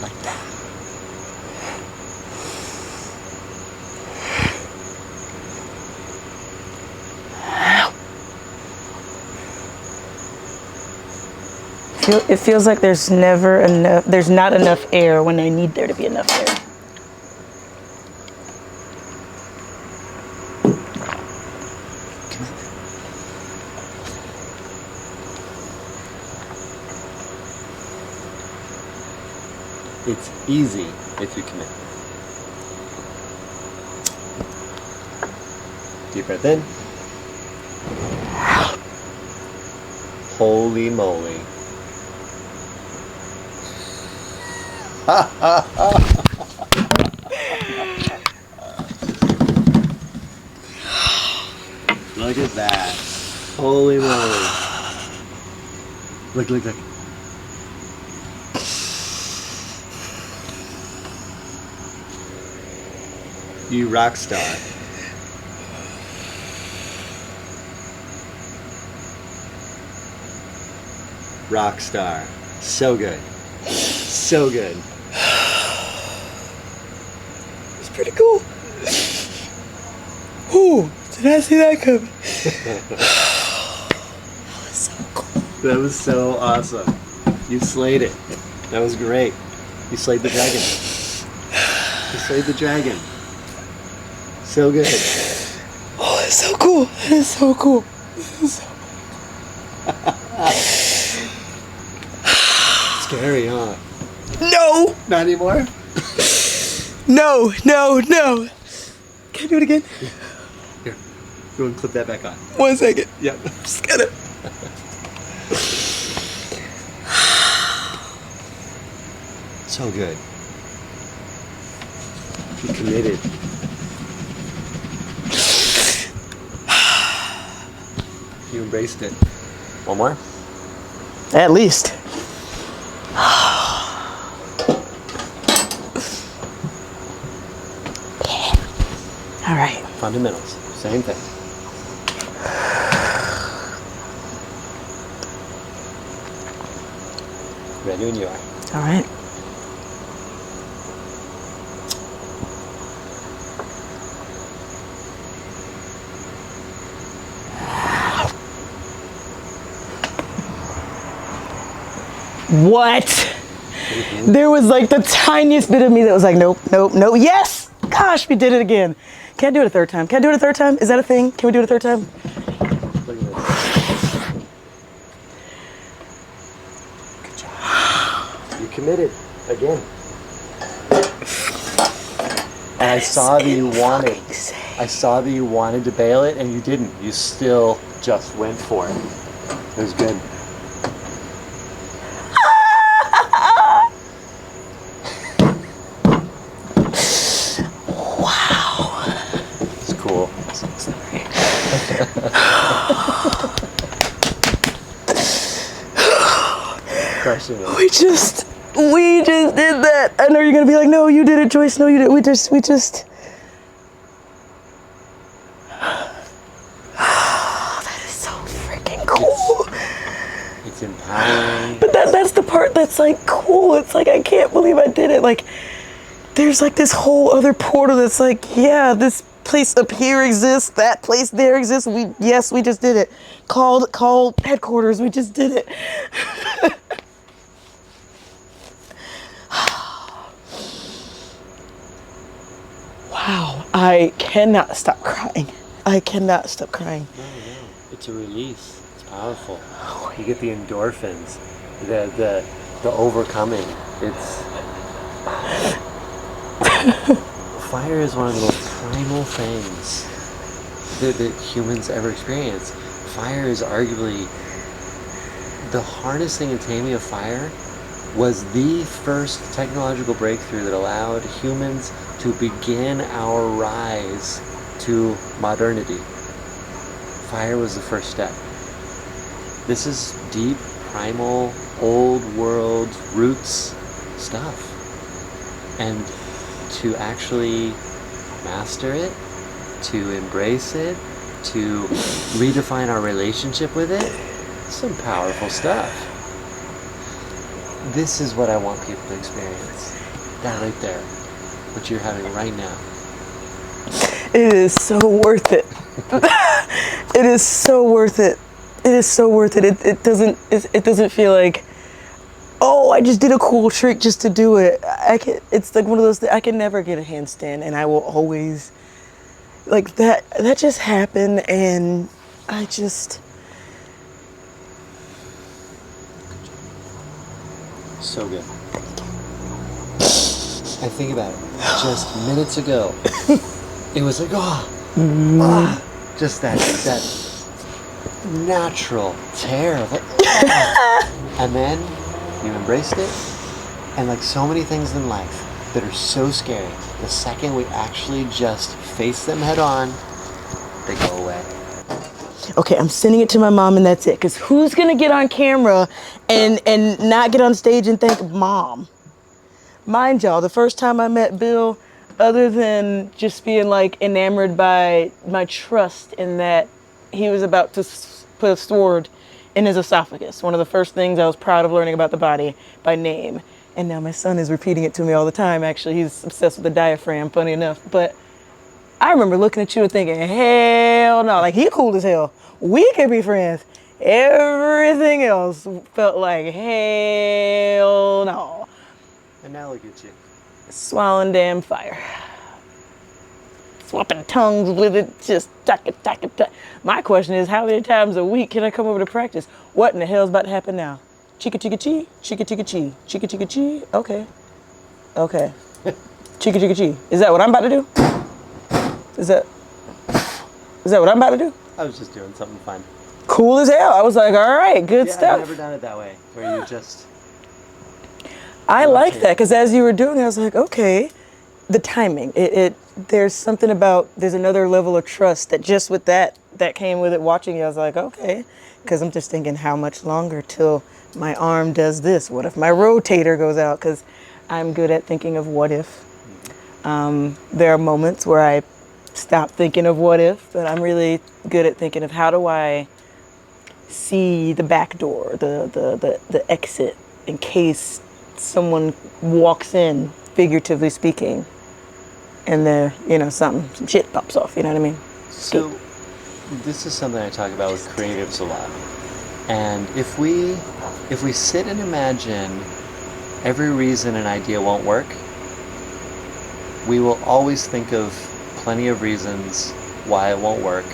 like that. It feels like there's never enough, there's not enough air when I need there to be enough air. It's easy if you commit. Deep breath in. Holy moly. Look at that. Holy moly. Look. You rock star. Rock star. So good. So good. It's pretty cool. Ooh, did I see that coming? That was so cool. That was so awesome. You slayed it. That was great. You slayed the dragon. You slayed the dragon. So good. Oh, it's so cool. That is so cool. Scary, huh? No! Not anymore? No. Can I do it again? Here. Go and clip that back on. 1 second. Yep. Just gotta. So good. You committed. You embraced it. One more? At least. All right. Fundamentals. Same thing. Ready when you are. All right. What? Mm-hmm. There was like the tiniest bit of me that was like, nope. Yes! Gosh, we did it again. Can I do it a third time? Is that a thing? Can we do it a third time? Look at this. Good job. You committed again. And I saw that you wanted to bail it and you didn't. You still just went for it. It was good. Cool. Crushing it. We just did that. I know you're gonna be like, no, you did it, Joyce. No, you did. We just. That is so freaking cool. It's empowering. But that's the part that's like cool. It's like I can't believe I did it. Like there's like this whole other portal that's like, yeah, this place up here exists, that place there exists. We just did it. Called headquarters. We just did it. Wow, I cannot stop crying. No. It's a release. It's powerful. You get the endorphins, the overcoming. It's fire is one of the most primal things that humans ever experience. Fire is arguably the harnessing and taming of fire was the first technological breakthrough that allowed humans to begin our rise to modernity. Fire was the first step. This is deep, primal, old world roots stuff. And to actually master it, to embrace it, to redefine our relationship with it, some powerful stuff. This is what I want people to experience. That right there, what you're having right now. It is so worth it. It is so worth it. It is so worth it. It doesn't feel like, oh, I just did a cool trick just to do it. It's like one of those things, I can never get a handstand, and I will always, like, that just happened, and I just... So good. I think about it. Just minutes ago, it was like, just that natural tear of like, and then you embraced it, and like so many things in life that are so scary, the second we actually just face them head on, they go away. Okay, I'm sending it to my mom and that's it. Because who's going to get on camera and not get on stage and thank mom? Mind y'all, the first time I met Bill, other than just being like enamored by my trust in that he was about to put a sword in his esophagus. One of the first things I was proud of learning about the body by name. And now my son is repeating it to me all the time. Actually, he's obsessed with the diaphragm, funny enough. But I remember looking at you and thinking, hell no, like he cool as hell. We could be friends. Everything else felt like hell no. And now look at you. Swallowing damn fire. Swapping tongues with it, just taka. My question is, how many times a week can I come over to practice? What in the hell's about to happen now? Chicka chicka chi, chicka chicka chi, chicka chicka chi. Okay. Chicka chicka chi. Is that what I'm about to do? Is that what I'm about to do? I was just doing something fun. Cool as hell. I was like, all right, good stuff. I've never done it that way, where you just... I like that, because as you were doing it, I was like, okay, the timing. There's something about, there's another level of trust that just with that came with it watching you. I was like, okay, because I'm just thinking how much longer till my arm does this? What if my rotator goes out? Because I'm good at thinking of what if. There are moments where I stop thinking of what if, but I'm really good at thinking of how do I see the back door, the exit, in case someone walks in, figuratively speaking, and there, some shit pops off, you know what I mean? So this is something I talk about with creatives a lot. And if we sit and imagine every reason an idea won't work, we will always think of plenty of reasons why it won't work,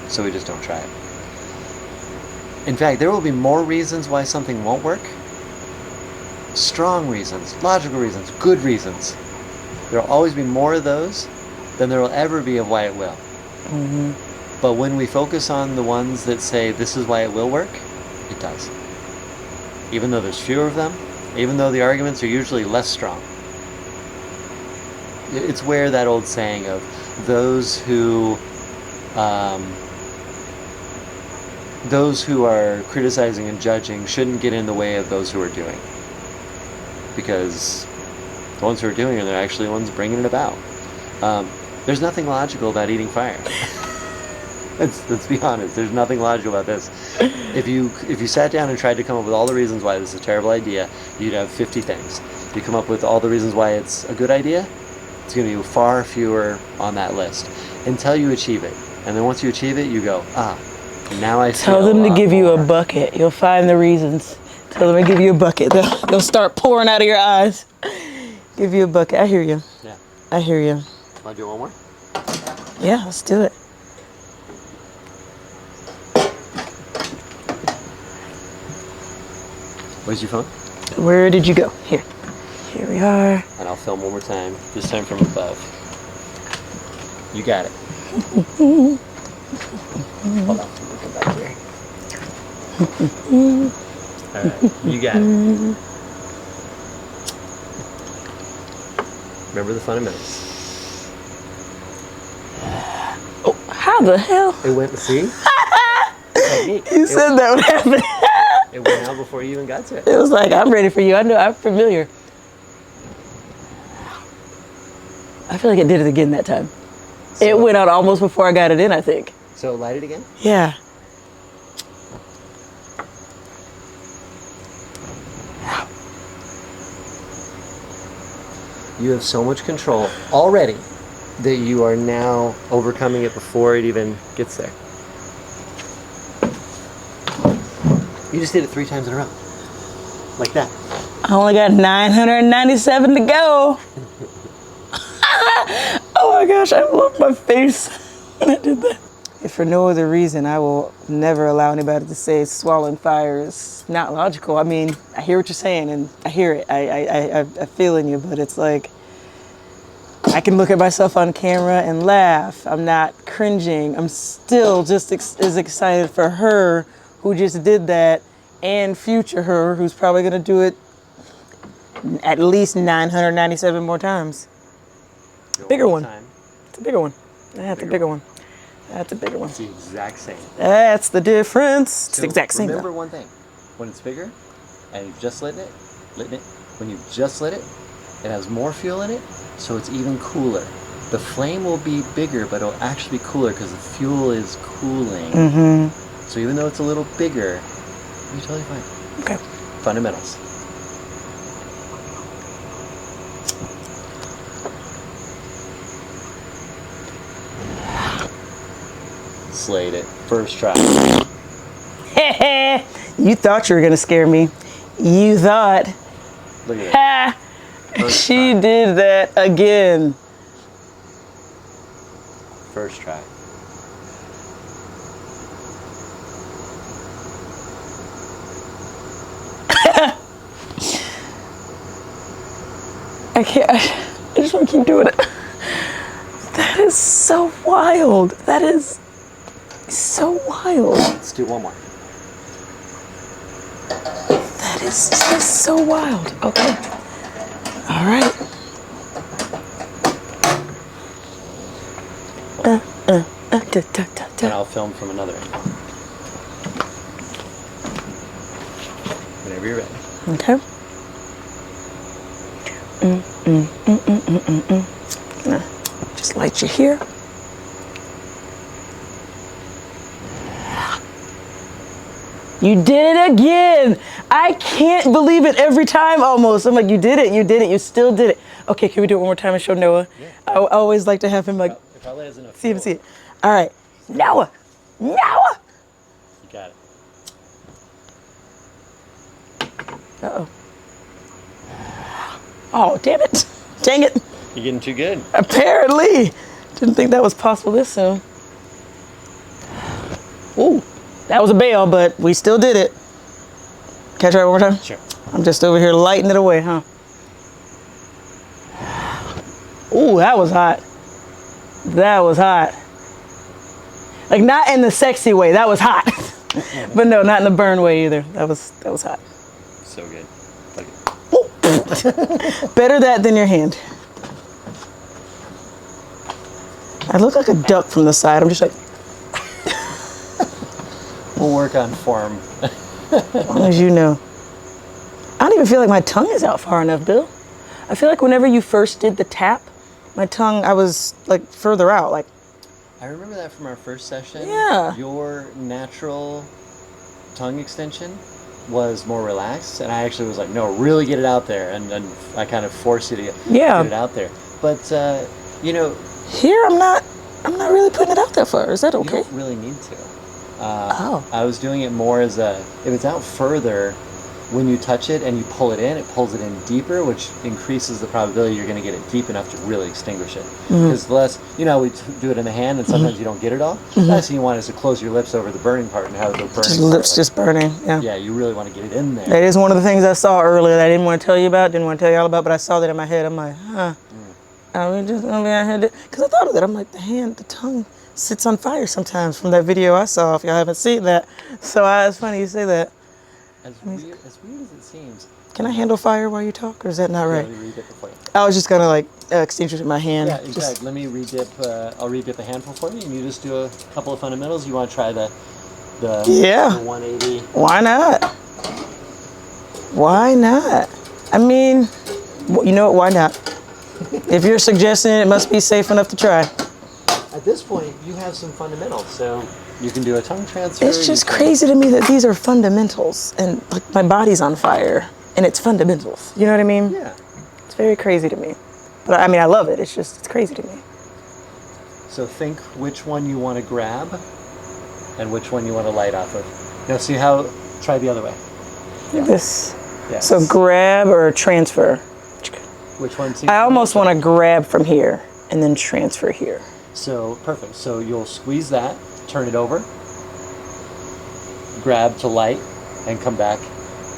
so we just don't try it. In fact, there will be more reasons why something won't work. Strong reasons, logical reasons, good reasons. There will always be more of those than there will ever be of why it will. Mm-hmm. But when we focus on the ones that say this is why it will work, it does. Even though there's fewer of them, even though the arguments are usually less strong. It's where that old saying of those who are criticizing and judging shouldn't get in the way of those who are doing. Because the ones who are doing it are actually the ones bringing it about. There's nothing logical about eating fire. Let's be honest. There's nothing logical about this. If you sat down and tried to come up with all the reasons why this is a terrible idea, you'd have 50 things. If you come up with all the reasons why it's a good idea, it's going to be far fewer on that list until you achieve it. And then once you achieve it, you go, now I Tell them to give you a bucket. You'll find the reasons. Tell them to give you a bucket. They'll start pouring out of your eyes. Give you a bucket. I hear you. Yeah. I hear you. Want to do one more? Yeah, let's do it. Where's your phone? Where did you go? Here. Here we are. And I'll film one more time, this time from above. You got it. Hold on. Come back here. All right. You got it. Remember the fundamentals. Oh, how the hell? It went, see? You said that would happen. It went out before you even got to it. It was like, I'm ready for you. I know, I'm familiar. I feel like it did it again that time. So, it went out almost before I got it in, I think. So light it again? Yeah. You have so much control already that you are now overcoming it before it even gets there. You just did it 3 times in a row. Like that. I only got 997 to go. Oh my gosh, I love my face when I did that. If for no other reason, I will never allow anybody to say swallowing fire is not logical. I mean, I hear what you're saying and I hear it. I feel in you, but it's like, I can look at myself on camera and laugh. I'm not cringing. I'm still just as excited for her who just did that and future her who's probably gonna do it at least 997 more times. Bigger one. It's a bigger one. That's a bigger one. That's a bigger one. It's the exact same. That's the difference. It's So the exact same. remember one thing. When it's bigger and you've just lit it, when you've just lit it, it has more fuel in it, so it's even cooler. The flame will be bigger, but it'll actually be cooler because the fuel is cooling. Mm-hmm. So even though it's a little bigger, you're totally fine. Okay. Fundamentals. Slayed it. First try. You thought you were gonna scare me. You thought. Look at that. She did that again. First try. I can't. I just want to keep doing it. That is so wild. That is so wild. Let's do one more. That is just so wild. Okay. All right. And I'll film from another angle. Whenever you're ready. Okay. Just light you here. You did it again. I can't believe it every time almost. I'm like, you did it, you still did it. Okay, can we do it one more time and show Noah? Yeah. I always like to have him like, If I let enough see him fuel, see it. All right, Noah. You got it. Uh-oh. Oh, damn it. Dang it. You're getting too good. Apparently. Didn't think that was possible this soon. Ooh, that was a bail, but we still did it. Can I try it one more time? Sure. I'm just over here lighting it away, huh? Ooh, that was hot. That was hot. Like not in the sexy way, that was hot. But no, not in the burn way either. That was hot. So good. Look at Better that than your hand. I look like a duck from the side. I'm just like, We'll work on form. as long as you know. I don't even feel like my tongue is out far enough, Bill. I feel like whenever you first did the tap, my tongue, I was like further out. Like, I remember that from our first session. Yeah. Your natural tongue extension was more relaxed, and I actually was like, no, really get it out there, and I kind of forced you to get it out there. But you know, here I'm not really putting it out that far. Is that okay? you don't really need to. I was doing it more as if it's out further, when you touch it and you pull it pulls it in deeper, which increases the probability you're going to get it deep enough to really extinguish it. Because the less, we do it in the hand and sometimes you don't get it all. The last thing you want is to close your lips over the burning part and have the burning Just part, lips just burning, yeah. Yeah, you really want to get it in there. That is one of the things I saw earlier that I didn't want to tell you all about, but I saw that in my head. I'm like, huh. I just because I thought of that. I'm like, the tongue sits on fire sometimes from that video I saw. If y'all haven't seen that, so it's funny you say that. As weird as it seems. Can I handle fire while you talk, or is that not right? Let me re-dip the flame. I was just gonna like extinguish with my hand. Yeah, exactly. Let me re-dip. I'll re-dip a handful for you, and you just do a couple of fundamentals. You want to try the 180? Why not? Why not? I mean, you know what? Why not? If you're suggesting it must be safe enough to try. At this point, you have some fundamentals, so you can do a tongue transfer. It's just crazy to me that these are fundamentals, and like my body's on fire, and it's fundamentals. You know what I mean? Yeah. It's very crazy to me. But I mean, I love it. It's crazy to me. So think which one you want to grab and which one you want to light off of. Now see how, try the other way. Like this. Yes. So grab or transfer. Which one? I almost want to grab from here and then transfer here. So perfect. So you'll squeeze that, turn it over, grab to light, and come back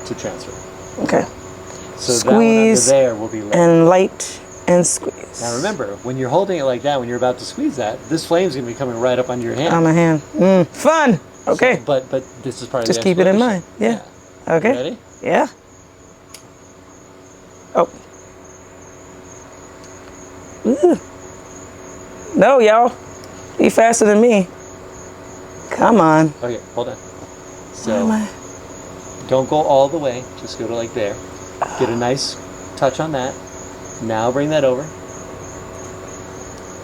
to transfer. Okay. So Squeeze that one under there will be lit. and light and squeeze. Now remember, when you're holding it like that, when you're about to squeeze that, this flame's going to be coming right up under your hand. On my hand. Fun. Okay. So, but this is part of Just the keep it in exploration. mind. Yeah. Okay. You ready? Yeah. Oh. Ooh. No, y'all. Be faster than me. Come on. Okay, hold on. Where So am I? don't go all the way. Just go to like there. Get a nice touch on that. Now bring that over.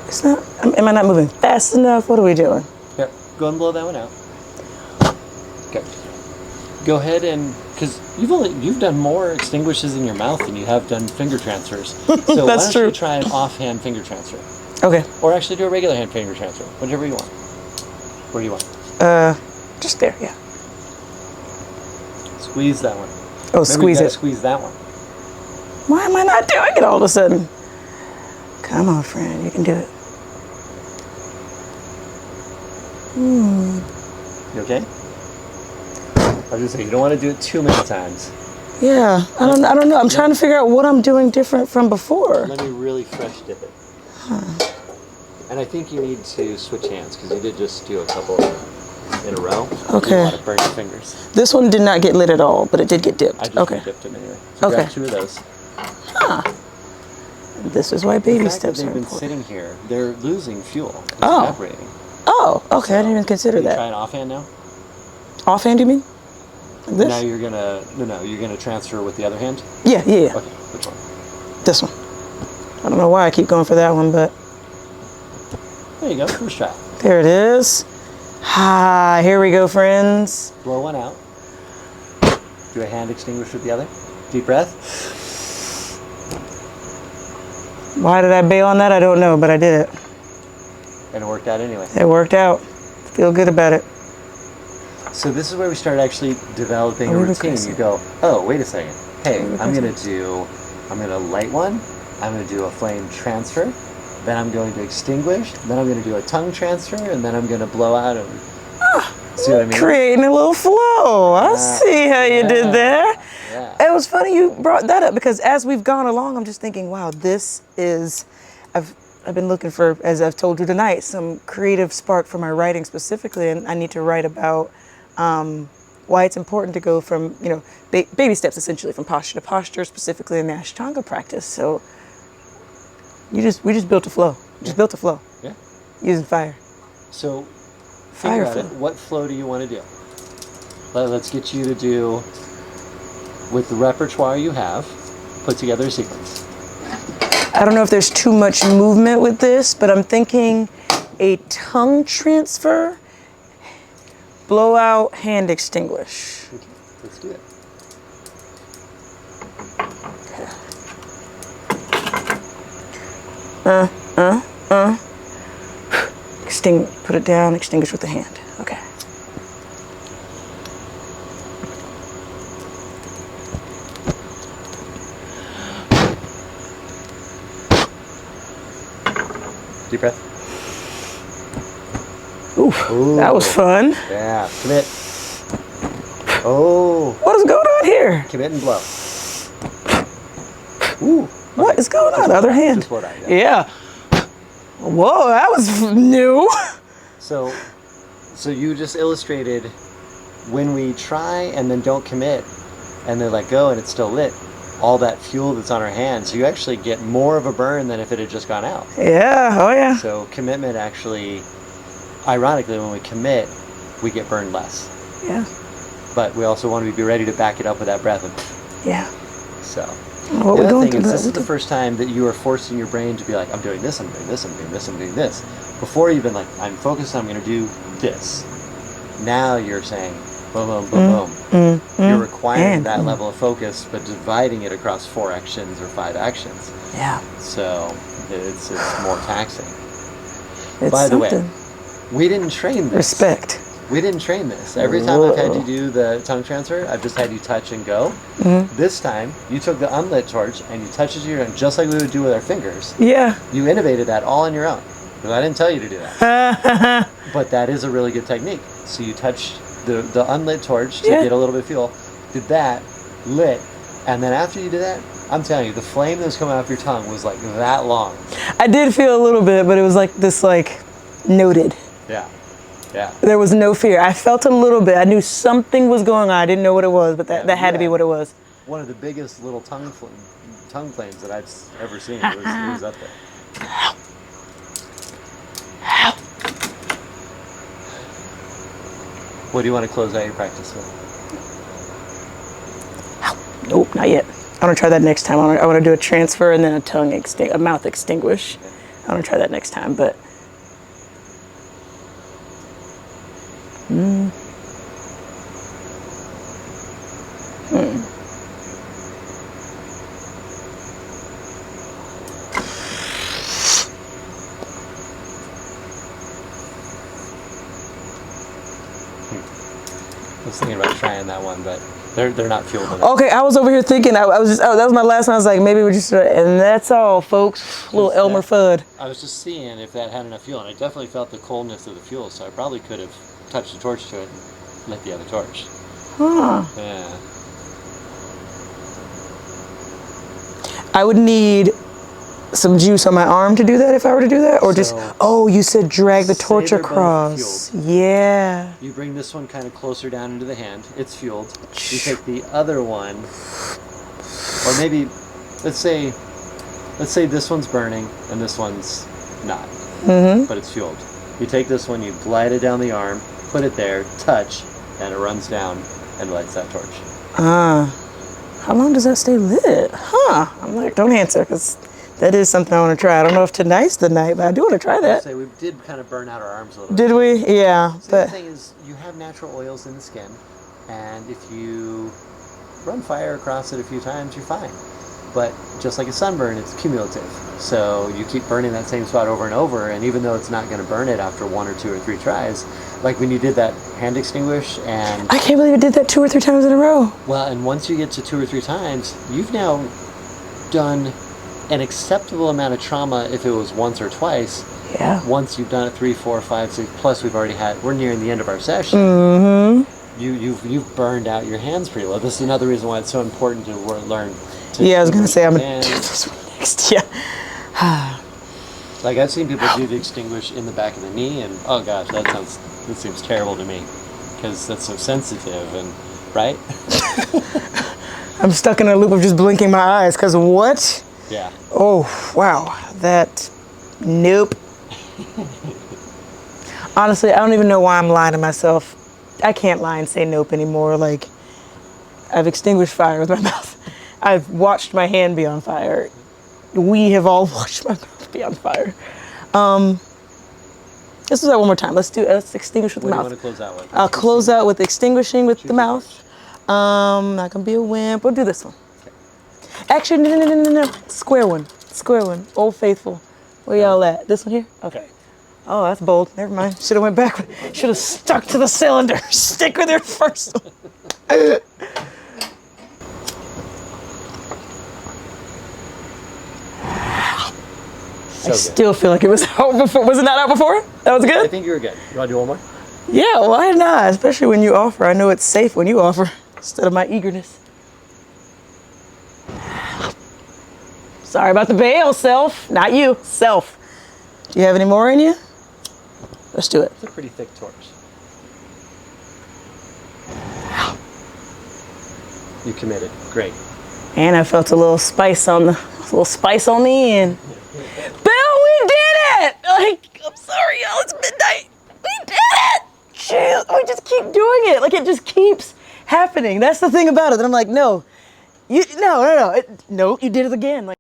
It's not. Am I not moving fast enough? What are we doing? Here, go and blow that one out. Okay. Go ahead and, because you've done more extinguishes in your mouth than you have done finger transfers. So why don't you try an offhand finger transfer, Okay. or actually do a regular hand finger transfer, whichever you want. Where do you want? Just there. Yeah. Squeeze that one. Oh, squeeze it. Squeeze that one. Why am I not doing it all of a sudden? Come on, friend. You can do it. You okay? I was just saying, you don't want to do it too many times. Yeah. I don't know. I'm trying to figure out what I'm doing different from before. Let me really fresh dip it. And I think you need to switch hands because you did just do a couple in a row. Okay. You don't want to burn your fingers. This one did not get lit at all, but it did get dipped. I just Okay. dipped them anyway. So Okay. grab 2 of those. This is why baby The fact that steps are they've been important. sitting here, they're losing fuel. It's Oh. evaporating. Oh, okay. I didn't even consider Can you try that. an offhand now? Offhand, you mean? Like this? Now you're gonna you're gonna transfer with the other hand. Yeah. Okay, which one? This one. I don't know why I keep going for that one, but There you go. First try. there it is. Ah, here we go, friends. Blow one out. Do a hand extinguish with the other. Deep breath. Why did I bail on that? I don't know, but I did it. And it worked out anyway. It worked out. Feel good about it. So this is where we start actually developing a we routine. regressing? You go, oh, wait a second. Hey, we I'm gonna light one. I'm gonna do a flame transfer. Then I'm going to extinguish. Then I'm gonna do a tongue transfer, and then I'm gonna blow out. And see what I mean? Creating a little flow. I see how you did there. Yeah. It was funny you brought that up because as we've gone along, I'm just thinking, wow, this is, I've been looking for, as I've told you tonight, some creative spark for my writing specifically, and I need to write about why it's important to go from, baby steps essentially from posture to posture, specifically in the Ashtanga practice. So we just built a flow. Just built a flow. Yeah. Using fire. So Fire think about it. flow. What flow do you want to do? Let's get you to do, with the repertoire you have, put together a sequence. I don't know if there's too much movement with this, but I'm thinking a tongue transfer, blow out, hand extinguish. Okay, let's do it. Put it down, extinguish with the hand. Okay. Deep breath. Ooh, that was fun. Yeah, commit. Oh, What is going on here? commit and blow. Ooh, What is going on? The other hand. Just what I got. Yeah. Whoa, that was new. So you just illustrated when we try and then don't commit and then let go and it's still lit, all that fuel that's on our hands, you actually get more of a burn than if it had just gone out. Yeah, oh yeah. So commitment actually, ironically, when we commit, we get burned less. Yeah. But we also want to be ready to back it up with that breath. Yeah. So What the we're other going thing through is this is the first time that you are forcing your brain to be like, I'm doing this, I'm doing this, I'm doing this, I'm doing this. Before you've been like, I'm focused, I'm going to do this. Now you're saying, boom, boom, boom, boom. You're requiring that level of focus, but dividing it across 4 actions or 5 actions. Yeah. So it's more taxing. It's By the way, something. we didn't train this. Respect. We didn't train this. Every time I've had you do the tongue transfer, I've just had you touch and go. This time, you took the unlit torch and you touched it to your own, just like we would do with our fingers. Yeah. You innovated that all on your own. Because I didn't tell you to do that. But that is a really good technique. So you touch the unlit torch to get a little bit of fuel, did that, lit, and then after you did that, I'm telling you, the flame that was coming off your tongue was like that long. I did feel a little bit, but it was like this, like, noted. Yeah. Yeah. There was no fear. I felt a little bit. I knew something was going on. I didn't know what it was, but that had to be what it was. One of the biggest little tongue flames that I've ever seen. It was up there. What do you want to close out your practice with? Nope, not yet. I want to try that next time. I want to do a transfer and then a mouth extinguish. I want to try that next time, but. I was thinking about trying that one, but they're not fueled enough. Okay, I was over here thinking, that was my last one. I was like, maybe we just, and that's all, folks. Little Elmer Fudd. I was just seeing if that had enough fuel, and I definitely felt the coldness of the fuel, so I probably could have touched the torch to it and lit the other torch. Huh. Yeah. I would need some juice on my arm to do that if I were to do that, or just, you said drag the torch they're both across. fueled. Yeah. You bring this one kind of closer down into the hand. It's fueled. You take the other one, or maybe, let's say this one's burning and this one's not, but it's fueled. You take this one, you glide it down the arm, put it there, touch, and it runs down and lights that torch. How long does that stay lit? Huh. I'm like, don't answer, because that is something I want to try. I don't know if tonight's the night, but I do want to try that. Say we did kind of burn out our arms a little bit. Did we? Yeah. So But the thing is, you have natural oils in the skin, and if you run fire across it a few times, you're fine. But just like a sunburn, it's cumulative. So you keep burning that same spot over and over, and even though it's not going to burn it after 1 or 2 or 3 tries, like when you did that hand extinguish, and I can't believe I did that 2 or 3 times in a row. well, and once you get to 2 or 3 times, you've now done an acceptable amount of trauma if it was once or twice. Yeah. Once you've done it 3, 4, 5, 6, plus we're nearing the end of our session. You've burned out your hands pretty well. This is another reason why it's so important to learn. I was gonna say I'm gonna do this one next. Yeah. Like I've seen people do the extinguish in the back of the knee, and oh gosh, that seems terrible to me, because that's so sensitive and right. I'm stuck in a loop of just blinking my eyes. Cause what? Yeah. Oh wow, nope. Honestly, I don't even know why I'm lying to myself. I can't lie and say nope anymore. Like, I've extinguished fire with my mouth. I've watched my hand be on fire. We have all watched my mouth be on fire. Let's do that one more time. Let's extinguish with the mouth. What do you want to close out with? I'll close out with extinguishing with the mouth. Not gonna be a wimp. We'll do this one. Okay. Actually, no. Square one. Old Faithful. Where y'all at? This one here? Okay. Oh, that's bold. Never mind. Should have went back. Should have stuck to the cylinder. Stick with your first one. I still feel like it was out before. Was it not out before? That was good? I think you were good. You want to do one more? Yeah, why not? Especially when you offer. I know it's safe when you offer, instead of my eagerness. Sorry about the bail, self. Not you, self. Do you have any more in you? Let's do it. It's a pretty thick torch. You committed. Great. And I felt a little spice on the end. Bill, we did it! Like, I'm sorry, y'all, it's midnight. We did it! Jeez, we just keep doing it. Like, it just keeps happening. That's the thing about it. And I'm like, no, you did it again. Like,